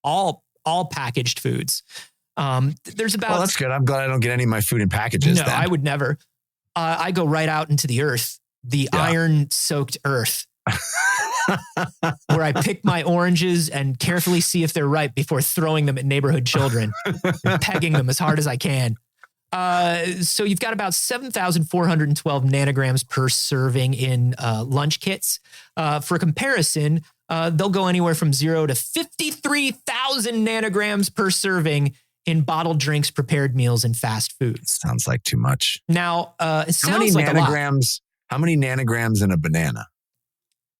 all packaged foods. There's about... Well, that's good. I'm glad I don't get any of my food in packages. No, I would never. I go right out into the earth, the iron-soaked earth, where I pick my oranges and carefully see if they're ripe before throwing them at neighborhood children, and pegging them as hard as I can. So you've got about 7,412 nanograms per serving in lunch kits. For comparison, they'll go anywhere from 0 to 53,000 nanograms per serving in bottled drinks, prepared meals, and fast foods. Sounds like too much. Now, it sounds like a lot. How many nanograms in a banana?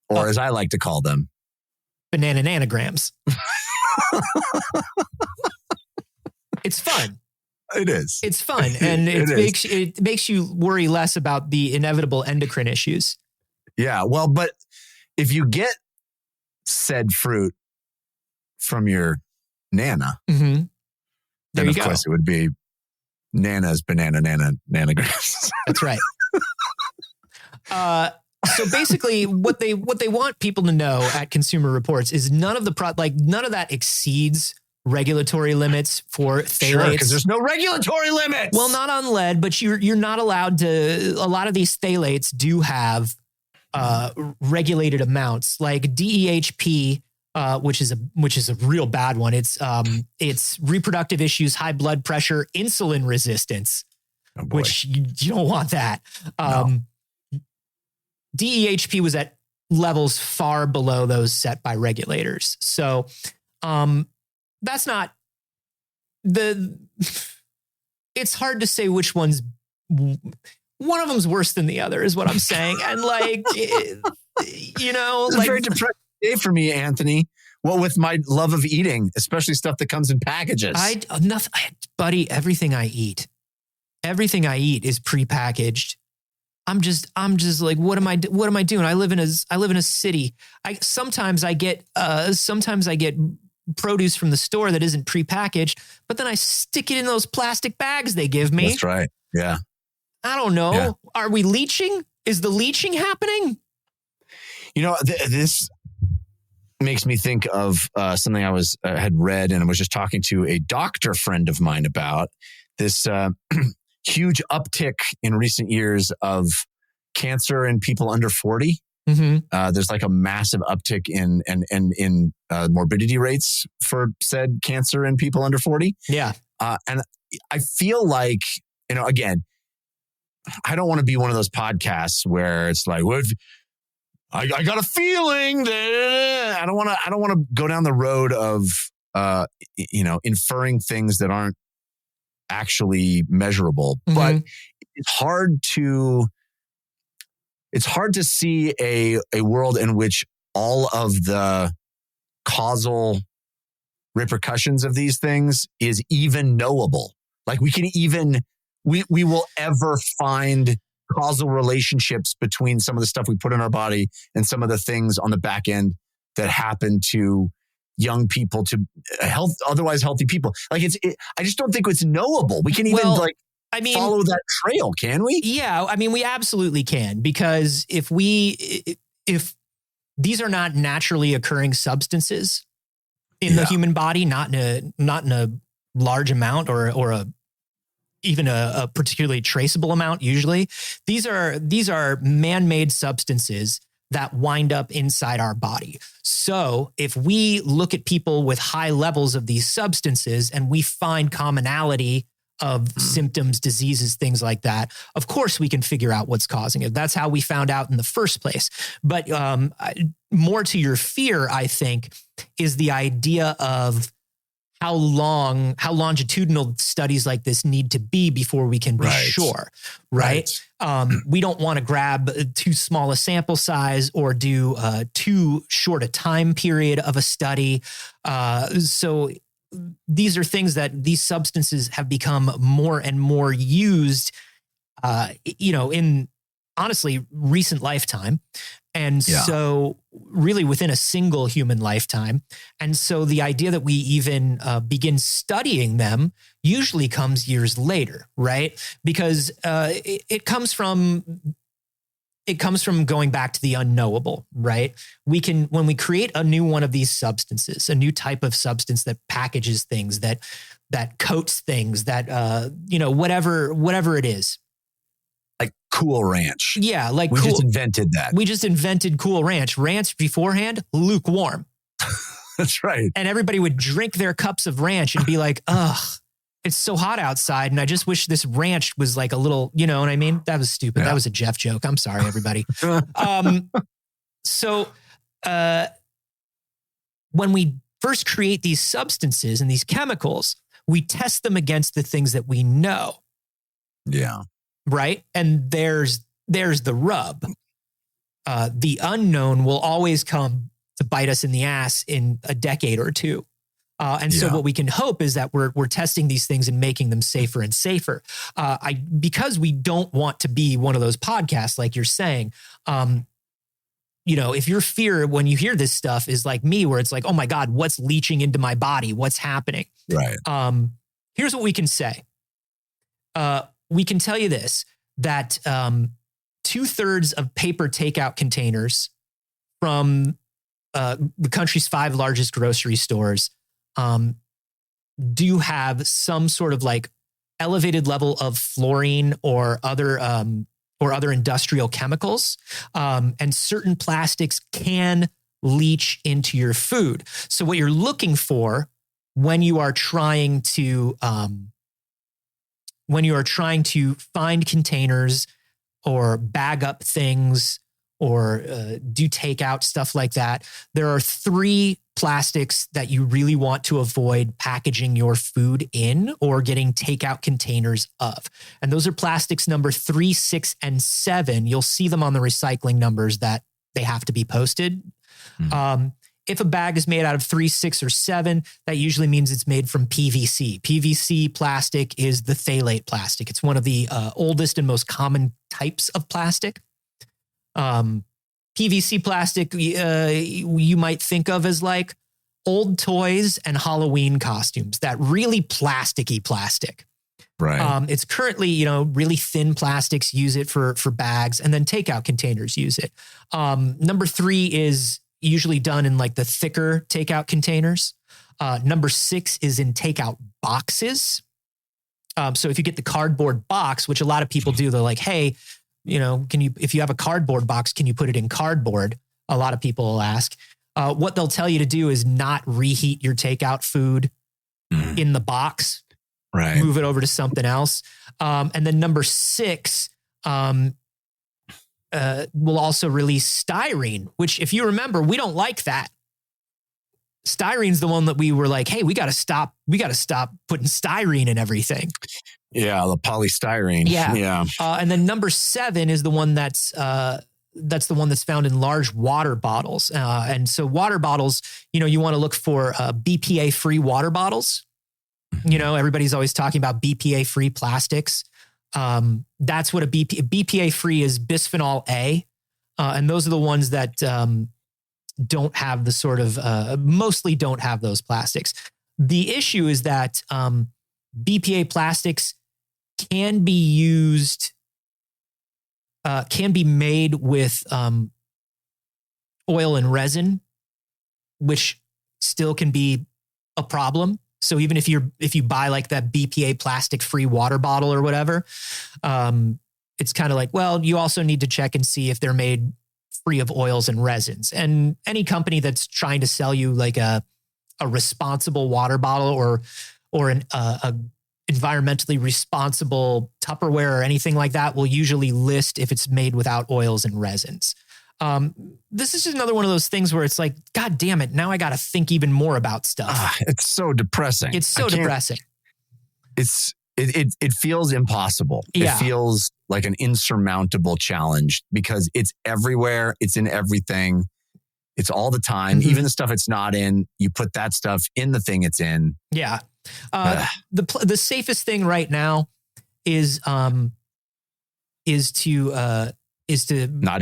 Or as I like to call them, banana nanograms. It's fun. It is. It's fun. And it makes you worry less about the inevitable endocrine issues. Yeah. Well, but if you get said fruit from your Nana, then of course it would be Nana's banana nanograms. That's right. So basically what they want people to know at Consumer Reports is none of that exceeds regulatory limits for phthalates. Sure, because there's no regulatory limits. Well, not on lead, but you're not allowed to. A lot of these phthalates do have regulated amounts, like DEHP, which is a real bad one. It's reproductive issues, high blood pressure, insulin resistance, which you don't want that. No. DEHP was at levels far below those set by regulators. So that's not it's hard to say which one of them's worse than the other is what I'm saying. And it's a very depressing day for me, Anthony, Well, with my love of eating, especially stuff that comes in packages. Buddy, everything I eat is prepackaged. I'm just like, what am I doing? I live in a city. Sometimes I get produce from the store that isn't prepackaged, but then I stick it in those plastic bags they give me. That's right. Yeah. I don't know. Yeah. Are we leaching? Is the leaching happening? This makes me think of something I had read and I was just talking to a doctor friend of mine about this huge uptick in recent years of cancer in people under 40. Mm-hmm. There's like a massive uptick in morbidity rates for said cancer in people under 40. Yeah. And I feel like, again, I don't want to be one of those podcasts where it's like, well, I got a feeling that I don't want to go down the road of, inferring things that aren't actually measurable, mm-hmm. but it's hard to see a world in which all of the causal repercussions of these things is even knowable. Like we will ever find causal relationships between some of the stuff we put in our body and some of the things on the back end that happen to young people, to otherwise healthy people. Like I just don't think it's knowable. We can even follow that trail, can we? Yeah. I mean, we absolutely can, because if these are not naturally occurring substances in the human body, not in a large amount or even a particularly traceable amount. Usually these are man-made substances that wind up inside our body. So if we look at people with high levels of these substances and we find commonality of symptoms, diseases, things like that, of course we can figure out what's causing it. That's how we found out in the first place. But more to your fear, I think, is the idea of how longitudinal studies like this need to be before we can be sure, right? We don't want to grab too small a sample size or do too short a time period of a study. So these are things that these substances have become more and more used, in honestly recent lifetime. And so really within a single human lifetime. And so the idea that we even begin studying them usually comes years later, right? Because it comes from going back to the unknowable, right? When we create a new one of these substances, a new type of substance that packages things, that coats things, that, whatever it is. Like Cool Ranch. Yeah. Like we just invented that. We just invented Cool Ranch. Ranch beforehand, lukewarm. That's right. And everybody would drink their cups of ranch and be like, ugh, it's so hot outside. And I just wish this ranch was like a little, you know what I mean? That was stupid. Yeah. That was a Jeff joke. I'm sorry, everybody. So when we first create these substances and these chemicals, we test them against the things that we know. Yeah. Right. And there's the rub. The unknown will always come to bite us in the ass in a decade or two. So what we can hope is that we're testing these things and making them safer and safer. Because we don't want to be one of those podcasts, like you're saying, if your fear when you hear this stuff is like me, where it's like, oh my God, what's leaching into my body? What's happening? Right. Here's what we can say. We can tell you this, that 2/3 of paper takeout containers from the country's 5 largest grocery stores do have some sort of like elevated level of fluorine or other industrial chemicals. And certain plastics can leach into your food. So what you're looking for when you are trying to find containers or bag up things or do takeout, stuff like that, there are 3 plastics that you really want to avoid packaging your food in or getting takeout containers of. And those are plastics number 3, 6, and 7. You'll see them on the recycling numbers that they have to be posted. Mm-hmm. If a bag is made out of 3, 6, or 7, that usually means it's made from PVC. PVC plastic is the phthalate plastic. It's one of the oldest and most common types of plastic. PVC plastic you might think of as like old toys and Halloween costumes, that really plasticky plastic. Right. It's currently, really thin plastics use it for bags, and then takeout containers use it. Number 3 is usually done in like the thicker takeout containers. Number 6 is in takeout boxes. So if you get the cardboard box, which a lot of people do, they're like, hey, if you have a cardboard box, can you put it in cardboard? A lot of people will ask. What they'll tell you to do is not reheat your takeout food in the box. Right. Move it over to something else. And then number 6 will also release styrene, which if you remember, we don't like that. Styrene's the one that we were like, hey, we got to stop putting styrene in everything. Yeah, the polystyrene. Yeah. And then number 7 is the one that's the one that's found in large water bottles. And so water bottles, you want to look for BPA-free water bottles. Everybody's always talking about BPA-free plastics. That's what a BPA-free is, bisphenol A. And those are the ones that don't have the sort of, mostly don't have those plastics. The issue is that BPA plastics can be used, can be made with oil and resin, which still can be a problem. So even if you buy like that BPA plastic free water bottle or whatever, it's kind of like, well, you also need to check and see if they're made free of oils and resins. And any company that's trying to sell you like a responsible water bottle or a environmentally responsible Tupperware or anything like that will usually list if it's made without oils and resins. This is just another one of those things where it's like, God damn it, now I got to think even more about stuff. It's so depressing. It's so depressing. It feels impossible. Yeah. It feels like an insurmountable challenge because it's everywhere. It's in everything. It's all the time. Mm-hmm. Even the stuff it's not in, you put that stuff in the thing it's in. Yeah. The safest thing right now is to not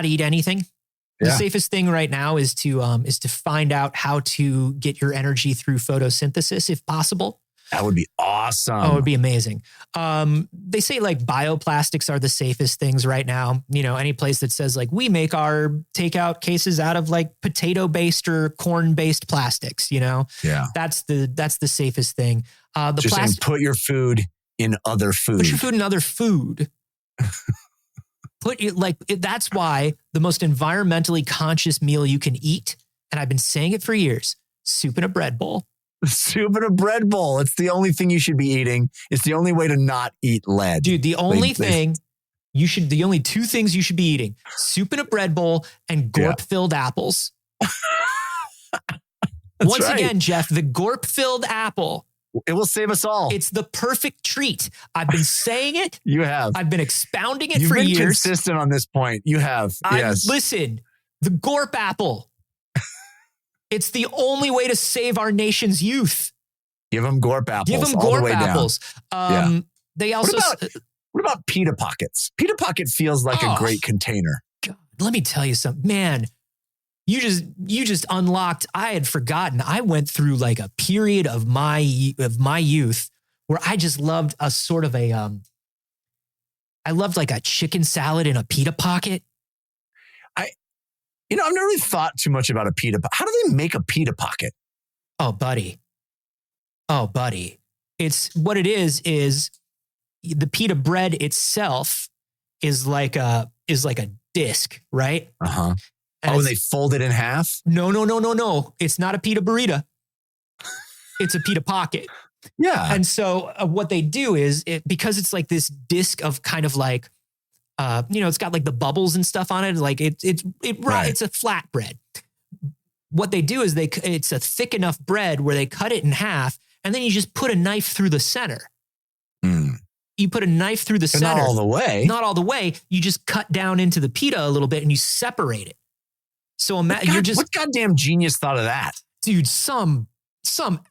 eat anything. The safest thing right now is to find out how to get your energy through photosynthesis if possible. That would be awesome. Oh, it would be amazing. They say like bioplastics are the safest things right now. Any place that says like we make our takeout cases out of like potato-based or corn-based plastics, Yeah. That's the safest thing. Saying put your food in other food. Put your food in other food. That's why the most environmentally conscious meal you can eat, and I've been saying it for years, soup in a bread bowl. Soup in a bread bowl. It's the only thing you should be eating. It's the only way to not eat lead. Dude, the only two things you should be eating, soup in a bread bowl and Gorp-filled apples. Once again, Jeff, the Gorp-filled apple. It will save us all. It's the perfect treat. I've been saying it. You have. I've been expounding it You've for been years. Consistent on this point. You have. Yes. Listen, the Gorp apple. It's the only way to save our nation's youth. Give them Gorp apples. Give them Gorp apples. They also. What about pita pockets? Pita pocket feels like a great container. God, let me tell you something, man. You just unlocked. I had forgotten. I went through like a period of my youth where I just loved a sort of I loved like a chicken salad in a pita pocket. I've never really thought too much about a pita pocket. How do they make a pita pocket? Oh, buddy. It's what it is the pita bread itself is like a disc, right? Uh-huh. And they fold it in half? No. It's not a pita burrito. It's a pita pocket. Yeah. And so what they do is because it's like this disc of kind of like, it's got like the bubbles and stuff on it. Like it's a flat bread. What they do is it's a thick enough bread where they cut it in half and then you just put a knife through the center. Mm. You put a knife through the center. Not all the way. Not all the way. You just cut down into the pita a little bit and you separate it. So imagine what goddamn genius thought of that? Dude, some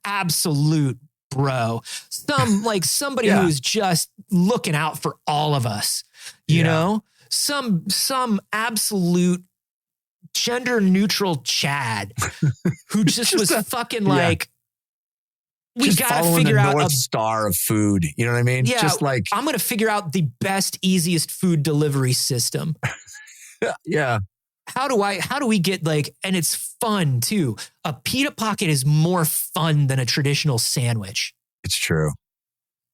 absolute bro, somebody who is just looking out for all of us, you know, some absolute gender neutral Chad who just was fucking like, we just gotta figure out North Star of food. You know what I mean? Yeah, just like, I'm going to figure out the best, easiest food delivery system. Yeah. How do we get like, and it's fun too. A pita pocket is more fun than a traditional sandwich. It's true.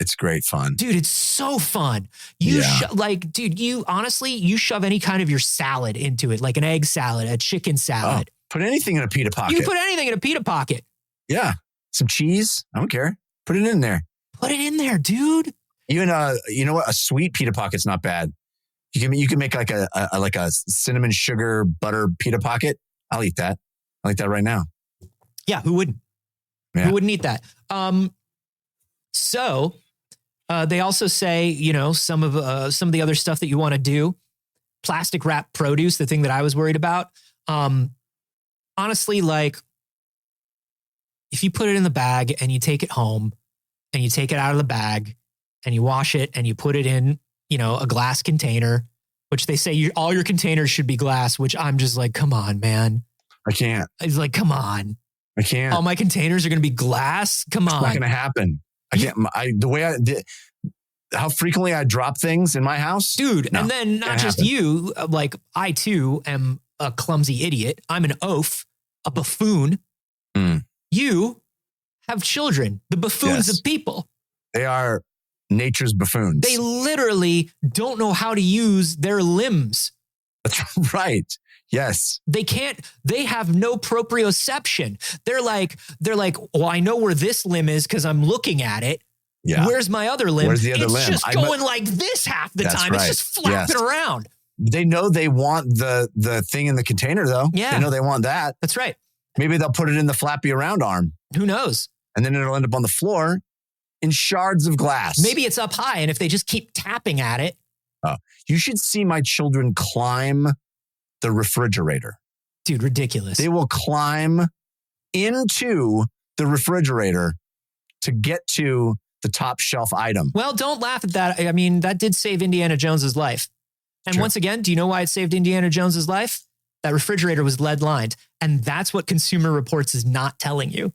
It's great fun. Dude, it's so fun. You honestly, you shove any kind of your salad into it, like an egg salad, a chicken salad. Put anything in a pita pocket. You can put anything in a pita pocket. Yeah. Some cheese. I don't care. Put it in there. Put it in there, dude. Even you know what? A sweet pita pocket's not bad. You can make like a cinnamon sugar butter pita pocket. I'll eat that. I'll eat that right now. Yeah, who wouldn't? Yeah. Who wouldn't eat that? So they also say, you know, some of the other stuff that you want to do, plastic wrap produce, the thing that I was worried about. Honestly, like if you put it in the bag and you take it home and you take it out of the bag and you wash it and you put it in, you know, a glass container, which they say all your containers should be glass, which I'm just like, come on, man. I can't. It's like, come on. I can't. All my containers are going to be glass. Come on. It's not going to happen. I can't. How frequently I drop things in my house. Dude. No, and then not just you, like I too am a clumsy idiot. I'm an oaf, a buffoon. You have children, the buffoons of people. They are nature's buffoons. They literally don't know how to use their limbs. That's right. Yes. They have no proprioception. They're like, well, I know where this limb is because I'm looking at it. Yeah. Where's my other limb? Where's the other limb? It's just going like this half the time. Right. It's just flapping around. They know they want the thing in the container though. Yeah. They know they want that. That's right. Maybe they'll put it in the flappy around arm. Who knows? And then it'll end up on the floor in shards of glass. Maybe it's up high. And if they just keep tapping at it. Oh, you should see my children climb the refrigerator. Dude, ridiculous. They will climb into the refrigerator to get to the top shelf item. Well, don't laugh at that. I mean, that did save Indiana Jones's life. And once again, do you know why it saved Indiana Jones's life? That refrigerator was lead lined. And that's what Consumer Reports is not telling you.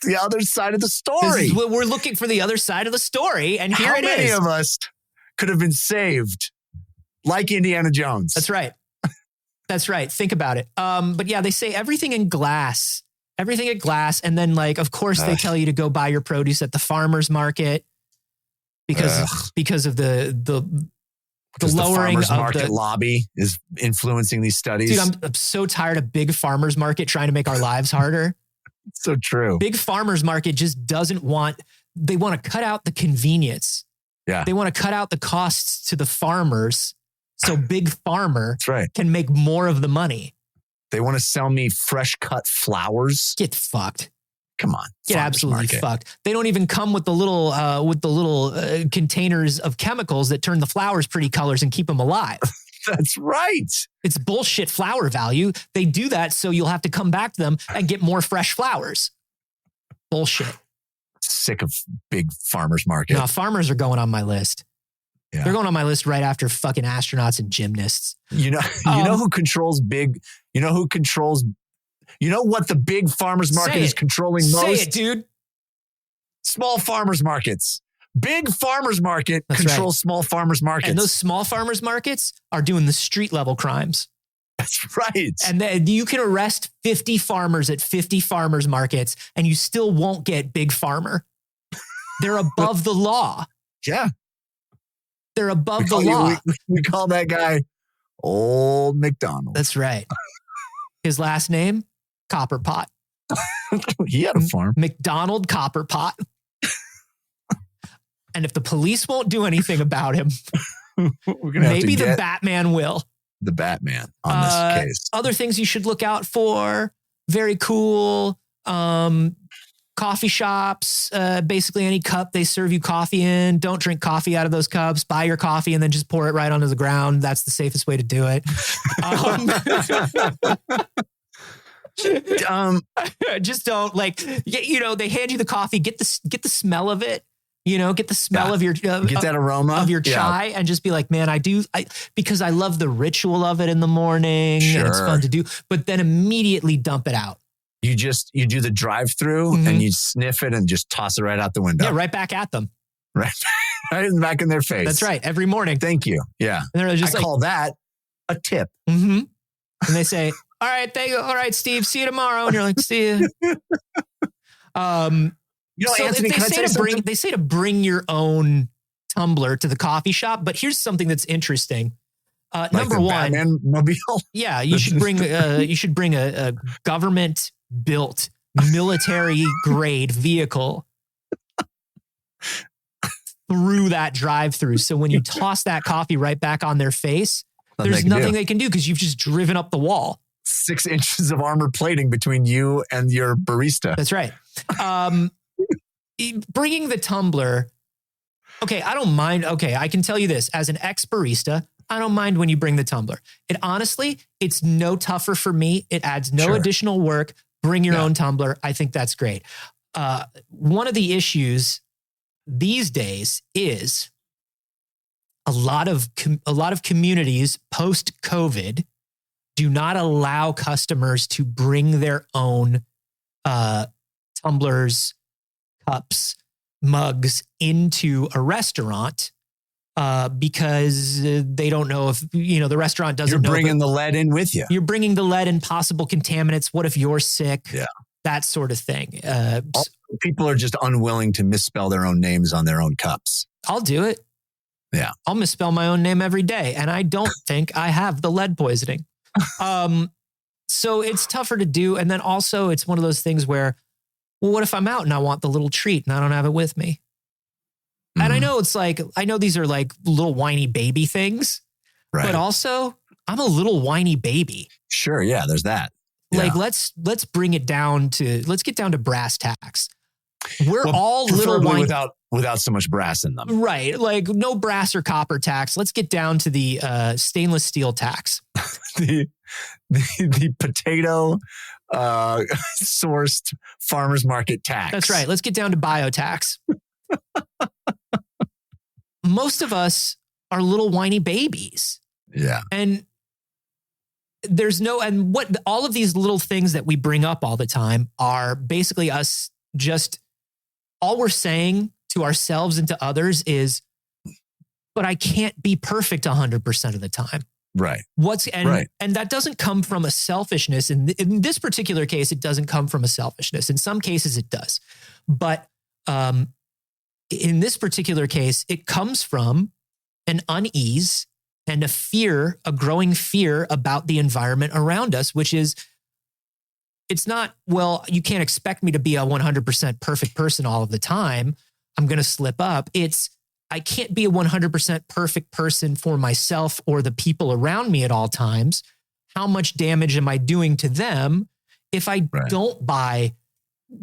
The other side of the story. We're looking for the other side of the story. And here it is. How many of us could have been saved like Indiana Jones? That's right. That's right. Think about it. But yeah, they say everything in glass. Everything in glass. And then like, of course, they tell you to go buy your produce at the farmer's market because of the lowering of the market lobby is influencing these studies. Dude, I'm so tired of big farmers market trying to make our lives harder. It's so true. Big farmers market just they want to cut out the convenience. Yeah. They want to cut out the costs to the farmers. So big farmer can make more of the money. They want to sell me fresh cut flowers. Get fucked. Come on. Get absolutely fucked. They don't even come with the little containers of chemicals that turn the flowers pretty colors and keep them alive. That's right. It's bullshit flower value. They do that so you'll have to come back to them and get more fresh flowers. Bullshit. Sick of big farmers market. No, farmers are going on my list. Yeah. They're going on my list right after fucking astronauts and gymnasts. You know who controls big, you know what the big farmers market is controlling most? Say it, dude. Small farmers markets. Big farmers market controls small farmers markets. And those small farmers markets are doing the street level crimes. That's right. And then you can arrest 50 farmers at 50 farmers markets and you still won't get big farmer. They're above the law. Yeah. They're above the law. We call that guy Old McDonald. That's right. His last name, Copperpot. He had a farm. McDonald Copperpot. And if the police won't do anything about him, maybe the Batman will. The Batman on this case. Other things you should look out for. Very cool. coffee shops, basically any cup they serve you coffee in, don't drink coffee out of those cups. Buy your coffee and then just pour it right onto the ground. That's the safest way to do it. Just don't they hand you the coffee, get the smell of it, get the smell of your, get that aroma of your chai and just be like, man, because I love the ritual of it in the morning and it's fun to do, but then immediately dump it out. You do the drive-through and you sniff it and just toss it right out the window. Yeah. Right back at them. Right back in their face. That's right. Every morning. Thank you. Yeah. And they're just call that a tip. Mm-hmm. And they say, all right, thank you. All right, Steve, see you tomorrow. And you're like, see you. Anthony, they say to bring your own tumbler to the coffee shop, but here's something that's interesting. Number one, Batman mobile. Yeah, you should bring a government built military grade vehicle through that drive-through. So when you toss that coffee right back on their face, there's nothing they can do because you've just driven up the wall. 6 inches of armor plating between you and your barista. That's right. Bringing the tumbler. Okay, I don't mind. Okay, I can tell you this as an ex-barista, I don't mind when you bring the tumbler. It's no tougher for me. It adds no additional work. Bring your own tumbler. I think that's great. One of the issues these days is a lot of communities post-COVID do not allow customers to bring their own tumblers, cups, mugs into a restaurant because they don't know if, the restaurant doesn't know. You're bringing the lead in with you. You're bringing the lead and possible contaminants. What if you're sick? Yeah. That sort of thing. People are just unwilling to misspell their own names on their own cups. I'll do it. Yeah. I'll misspell my own name every day. And I don't think I have the lead poisoning. So it's tougher to do. And then also it's one of those things where, well, what if I'm out and I want the little treat and I don't have it with me? And I know these are like little whiny baby things, right? But also I'm a little whiny baby. Sure. Yeah. There's that. Like, let's get down to brass tacks. We're all little whiny without so much brass in them. Right. Like no brass or copper tax. Let's get down to the stainless steel tax. the potato sourced farmers market tax. That's right. Let's get down to biotax. Most of us are little whiny babies. Yeah. And all of these little things that we bring up all the time are basically us just, all we're saying to ourselves and to others is, but I can't be perfect 100% of the time. Right. And that doesn't come from a selfishness. In this particular case, it doesn't come from a selfishness. In some cases it does. But in this particular case, it comes from an unease and a growing fear about the environment around us, which is, it's not, well, you can't expect me to be a 100% perfect person all of the time. I'm going to slip up. I can't be a 100% perfect person for myself or the people around me at all times. How much damage am I doing to them if I don't buy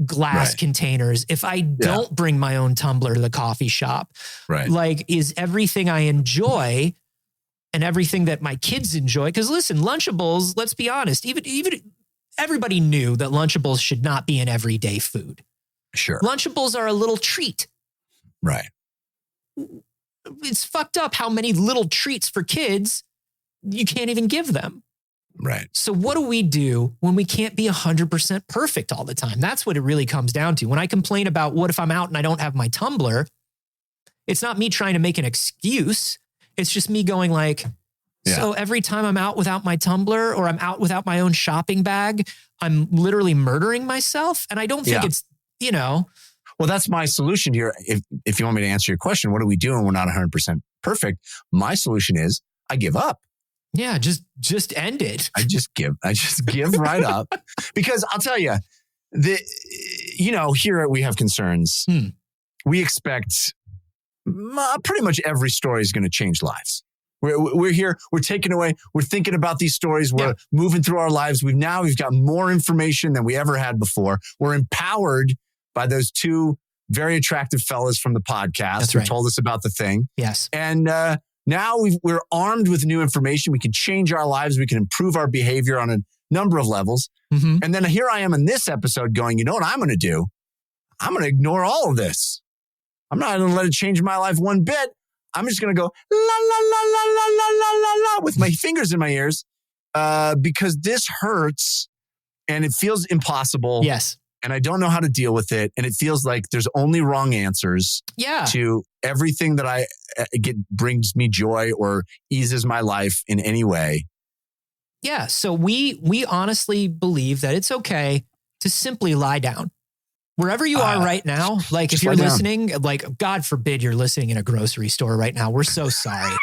glass containers, if I don't bring my own tumbler to the coffee shop? Right. Like, is everything I enjoy and everything that my kids enjoy? Because listen, Lunchables, let's be honest, even everybody knew that Lunchables should not be an everyday food. Sure. Lunchables are a little treat. Right. It's fucked up how many little treats for kids you can't even give them. Right. So what do we do when we can't be 100% perfect all the time? That's what it really comes down to. When I complain about what if I'm out and I don't have my tumbler, it's not me trying to make an excuse. It's just me going like, so every time I'm out without my tumbler or I'm out without my own shopping bag, I'm literally murdering myself. And I don't think it's, Well, that's my solution here. If you want me to answer your question, what do we do when we're not 100% perfect? My solution is I give up. Yeah, just end it. I just give right up, because I'll tell you, here we have concerns. We expect pretty much every story is going to change lives. We're here. We're taking away. We're thinking about these stories. We're moving through our lives. We've got more information than we ever had before. We're empowered by those two very attractive fellas from the podcast who told us about the thing. Yes. And now we're armed with new information. We can change our lives. We can improve our behavior on a number of levels. Mm-hmm. And then here I am in this episode going, you know what I'm going to do? I'm going to ignore all of this. I'm not going to let it change my life one bit. I'm just going to go la, la, la, la, la, la, la, la, la, with my fingers in my ears because this hurts and it feels impossible. Yes. And I don't know how to deal with it. And it feels like there's only wrong answers to everything that I get brings me joy or eases my life in any way. Yeah. So we honestly believe that it's okay to simply lie down. Wherever you are right now, like if you're listening, like God forbid you're listening in a grocery store right now. We're so sorry.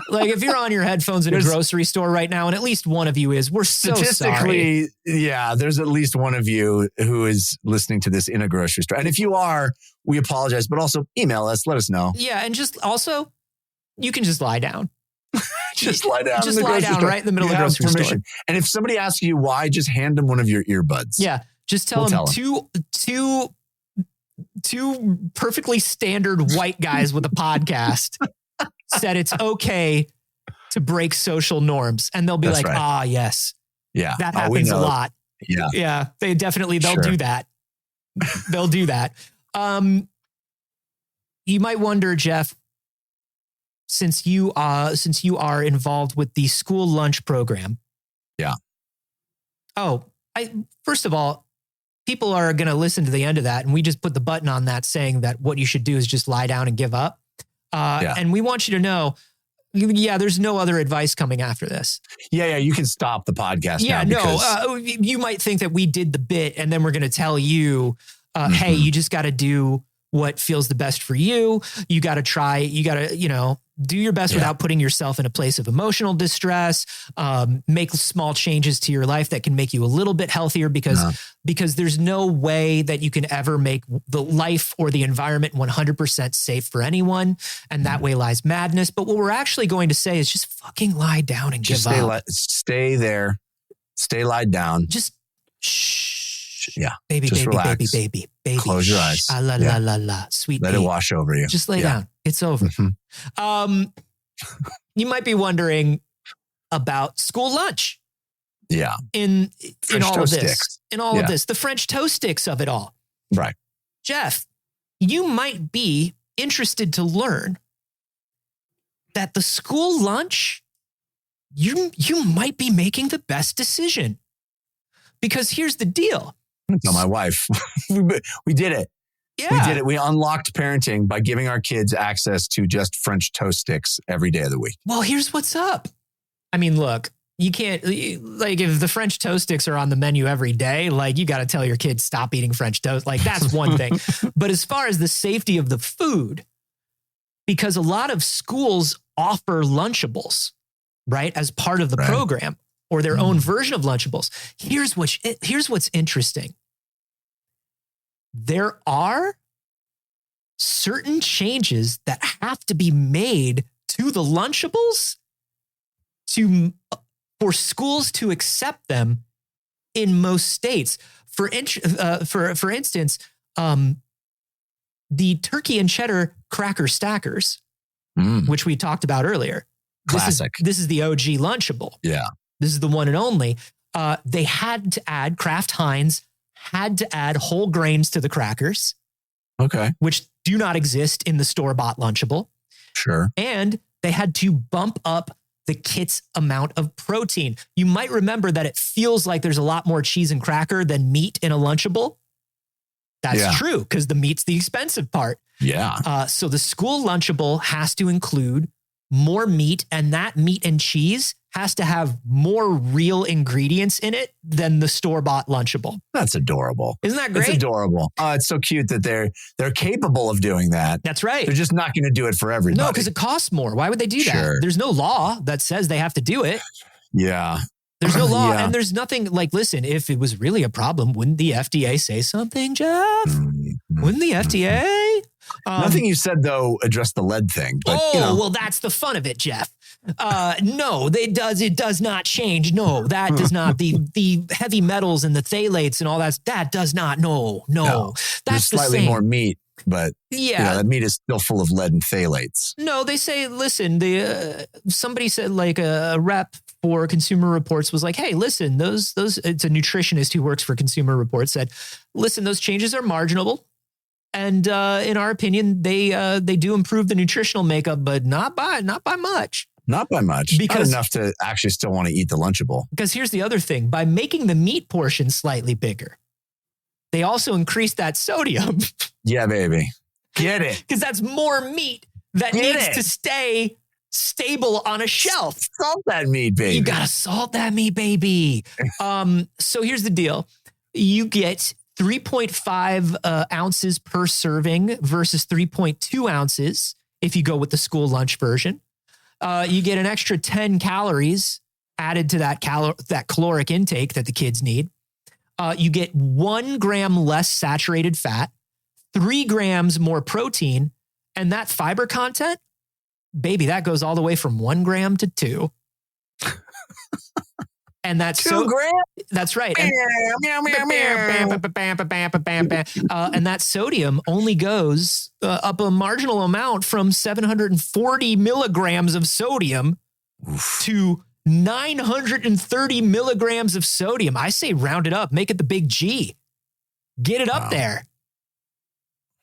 Like if you're on your headphones in a grocery store right now, and at least one of you is, we're so sorry. Yeah, there's at least one of you who is listening to this in a grocery store. And if you are, we apologize, but also email us, let us know. Yeah. And just also, you can just lie down. Just lie down. Just lie down right in the middle of the grocery store. And if somebody asks you why, just hand them one of your earbuds. Yeah. Just tell them two perfectly standard white guys with a podcast said it's okay to break social norms. And they'll be yes. Yeah. That happens a lot. Yeah. Yeah. They'll do that. They'll do that. You might wonder, Jeff, since you are involved with the school lunch program. Yeah. First of all, people are going to listen to the end of that. And we just put the button on that saying that what you should do is just lie down and give up. And we want you to know, there's no other advice coming after this. Yeah. You can stop the podcast now. You might think that we did the bit and then we're going to tell you, hey, you just got to do what feels the best for you. You got to try, do your best without putting yourself in a place of emotional distress. Make small changes to your life that can make you a little bit healthier because there's no way that you can ever make the life or the environment 100% safe for anyone. And that way lies madness. But what we're actually going to say is just fucking lie down and give up. Stay there. Stay lied down. Just shh. Yeah. Baby. Close your eyes. La, la, la, la. Sweet. Let it wash over you. Just lay down. It's over. Mm-hmm. You might be wondering about school lunch. Yeah. In all of this. Sticks. In all of this. The French toast sticks of it all. Right. Jeff, you might be interested to learn that the school lunch, you might be making the best decision. Because here's the deal. I'm gonna tell my wife. We did it. Yeah. We did it. We unlocked parenting by giving our kids access to just French toast sticks every day of the week. Well, here's what's up. I mean, look, you can't, like, if the French toast sticks are on the menu every day, like, you got to tell your kids stop eating French toast. Like, that's one thing. But as far as the safety of the food, because a lot of schools offer Lunchables, right, as part of the program, or their own version of Lunchables. Here's what's interesting. There are certain changes that have to be made to the Lunchables for schools to accept them in most states. For instance, the turkey and cheddar cracker stackers, which we talked about earlier. Classic. This is the OG Lunchable. Yeah. This is the one and only. They had to add, Kraft Heinz had to add whole grains to the crackers. Okay. Which do not exist in the store-bought Lunchable. Sure. And they had to bump up the kit's amount of protein. You might remember that it feels like there's a lot more cheese and cracker than meat in a Lunchable. That's true, because the meat's the expensive part. Yeah. So the school Lunchable has to include more meat, and that meat and cheese has to have more real ingredients in it than the store-bought Lunchable. That's adorable. Isn't that great? It's adorable. It's so cute that they're capable of doing that. That's right. They're just not going to do it for everybody. No, because it costs more. Why would they do that? There's no law that says they have to do it. Yeah. There's no law, and there's nothing like, listen, if it was really a problem, wouldn't the FDA say something, Jeff? Wouldn't the FDA? Nothing you said, though, addressed the lead thing. But, well, that's the fun of it, Jeff. No, it does not change. No, that does not. The heavy metals and the phthalates and all that does not. No. That's slightly more meat, but that meat is still full of lead and phthalates. No, they say, listen, somebody said, like, a rep for Consumer Reports was like, hey, listen, those it's a nutritionist who works for Consumer Reports, said, listen, those changes are marginal. And in our opinion, they do improve the nutritional makeup, but not by much. Not by much. Because, not enough to actually still want to eat the Lunchable. Because here's the other thing. By making the meat portion slightly bigger, they also increase that sodium. Yeah, baby. Get it. Because that's more meat that needs to stay stable on a shelf. Salt that meat, baby. You got to salt that meat, baby. So here's the deal. You get 3.5 ounces per serving versus 3.2 ounces if you go with the school lunch version. You get an extra 10 calories added to that caloric intake that the kids need. You get 1 gram less saturated fat, 3 grams more protein, and that fiber content, baby, that goes all the way from 1 gram to 2. And that's 2 grams? That's right. And that sodium only goes up a marginal amount from 740 milligrams of sodium to 930 milligrams of sodium. I say round it up, make it the big G. Get it up there.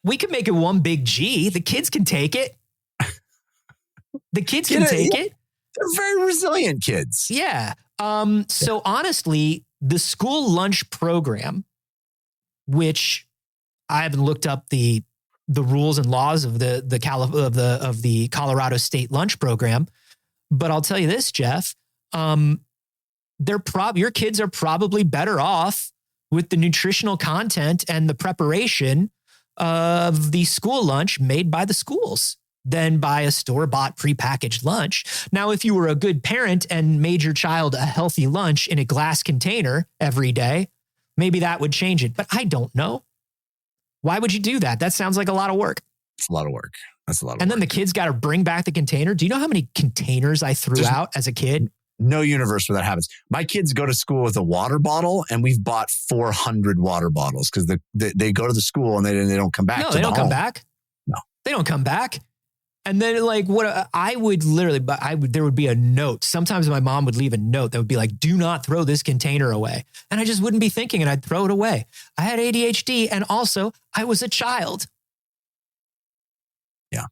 We can make it one big G. The kids can take it. The kids can take it. They're very resilient kids. Yeah. So honestly, the school lunch program, which I haven't looked up the rules and laws of the Colorado State lunch program, but I'll tell you this, Jeff, your kids are probably better off with the nutritional content and the preparation of the school lunch made by the schools than buy a store-bought prepackaged lunch. Now, if you were a good parent and made your child a healthy lunch in a glass container every day, maybe that would change it. But I don't know. Why would you do that? That sounds like a lot of work. It's a lot of work. That's a lot of work. And then the kids got to bring back the container. Do you know how many containers I threw out as a kid? No universe where that happens. My kids go to school with a water bottle, and we've bought 400 water bottles because they go to the school and they don't come back. No, they don't come back. No, they don't come back. And then, like, there would be a note. Sometimes my mom would leave a note that would be like, do not throw this container away. And I just wouldn't be thinking, and I'd throw it away. I had ADHD, and also I was a child. Yeah.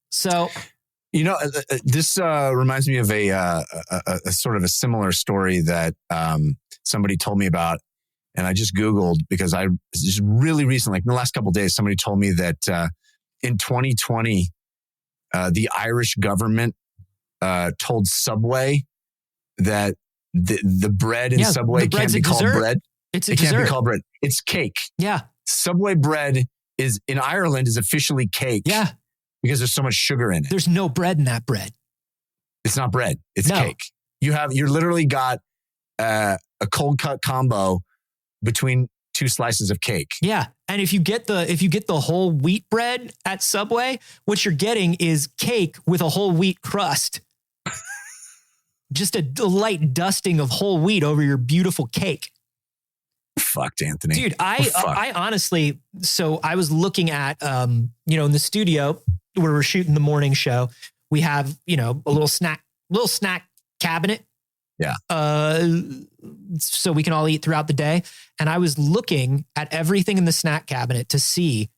So, this reminds me of a sort of a similar story that somebody told me about. And I just Googled because I just really recently, like in the last couple of days, somebody told me that in 2020, the Irish government told Subway that the bread in Subway can't be called bread. It can't be called bread. It's cake. Yeah. Subway bread in Ireland is officially cake. Yeah. Because there's so much sugar in it. There's no bread in that bread. It's not bread. It's cake. You're literally got a cold cut combo between 2 slices of cake. Yeah. And if you get the whole wheat bread at Subway, what you're getting is cake with a whole wheat crust. Just a light dusting of whole wheat over your beautiful cake. Fucked, Anthony. Dude, I honestly, so I was looking at, in the studio where we're shooting the morning show, we have, a little snack cabinet. Yeah. So we can all eat throughout the day. And I was looking at everything in the snack cabinet to see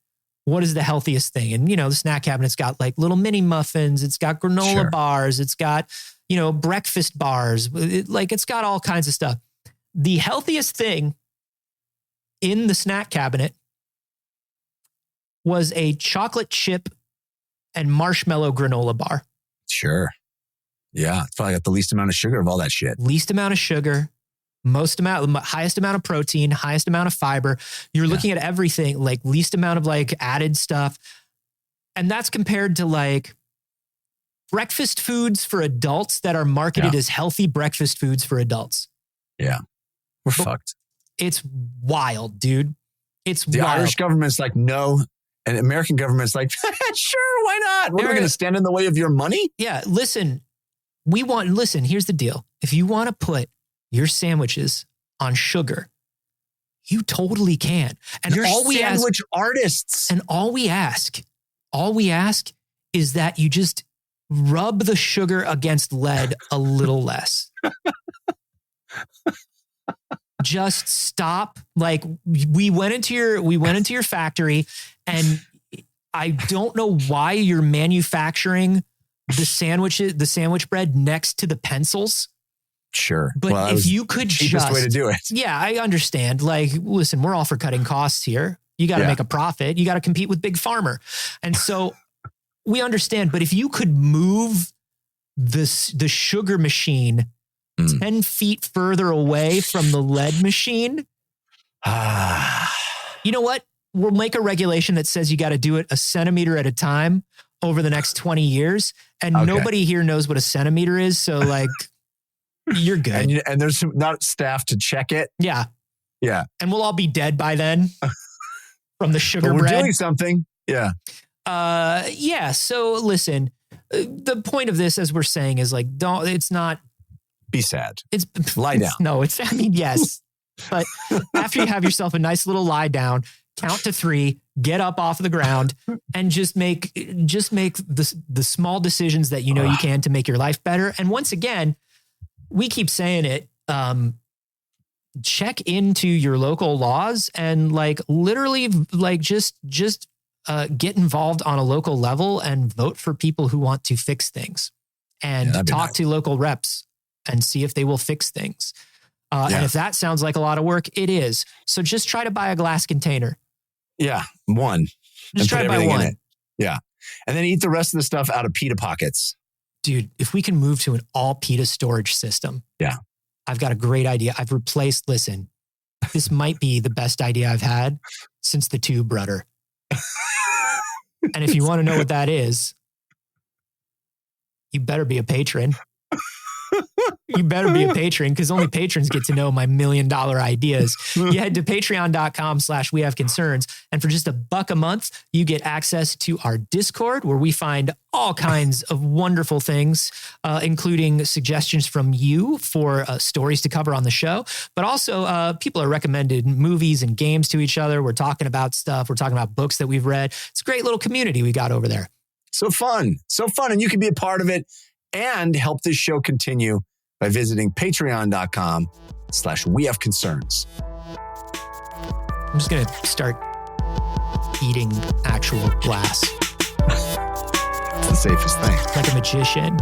what is the healthiest thing. And, the snack cabinet's got like little mini muffins. It's got granola bars. It's got, breakfast bars. It's got all kinds of stuff. The healthiest thing in the snack cabinet was a chocolate chip and marshmallow granola bar. Sure. Yeah. It's probably got the least amount of sugar of all that shit. Least amount of sugar, highest amount of protein, highest amount of fiber. You're looking at everything, like least amount of like added stuff. And that's compared to like breakfast foods for adults that are marketed as healthy breakfast foods for adults. Yeah. We're fucked. It's wild, dude. It's the wild. Irish government's like, no. And American government's like, sure, why not? We're going to stand in the way of your money? Yeah. Listen, listen, here's the deal. If you want to put your sandwiches on sugar, you totally can. And you're sandwich artists. And all we ask is that you just rub the sugar against lead a little less. Just stop. Like we went into your factory, and I don't know why you're manufacturing the sandwich bread next to the pencils. Sure. But if you could cheapest way to do it. Yeah, I understand. Like, listen, we're all for cutting costs here. You got to make a profit. You got to compete with Big Pharma. And so we understand. But if you could move the sugar machine 10 feet further away from the lead machine, you know what? We'll make a regulation that says you got to do it a centimeter at a time over the next 20 years. And nobody here knows what a centimeter is. So like, you're good. And there's not staff to check it. Yeah. Yeah. And we'll all be dead by then from the sugar we're bread. Doing something. Yeah. Yeah. So listen, the point of this, as we're saying, is like, it's not. Be sad. Lie down. No, I mean, yes. But after you have yourself a nice little lie down, count to 3, get up off the ground, and just make the small decisions that you know you can to make your life better. And once again, we keep saying it, check into your local laws and like literally like just get involved on a local level and vote for people who want to fix things and talk to local reps and see if they will fix things. And if that sounds like a lot of work, it is. So just try to buy a glass container. Yeah. One. Just try to buy one. Yeah. And then eat the rest of the stuff out of pita pockets. Dude, if we can move to an all pita storage system. Yeah. I've got a great idea. I've replaced, listen, this might be the best idea I've had since the tube rudder. And if you want to know what that is, you better be a patron. You better be a patron because only patrons get to know my $1 million ideas. You head to patreon.com/wehaveconcerns. And for just $1 a month, you get access to our Discord where we find all kinds of wonderful things, including suggestions from you for stories to cover on the show. But also people are recommended movies and games to each other. We're talking about stuff. We're talking about books that we've read. It's a great little community we got over there. So fun. And you can be a part of it and help this show continue by visiting patreon.com/wehaveconcerns. I'm just going to start eating actual glass. It's the safest thing. Like a magician.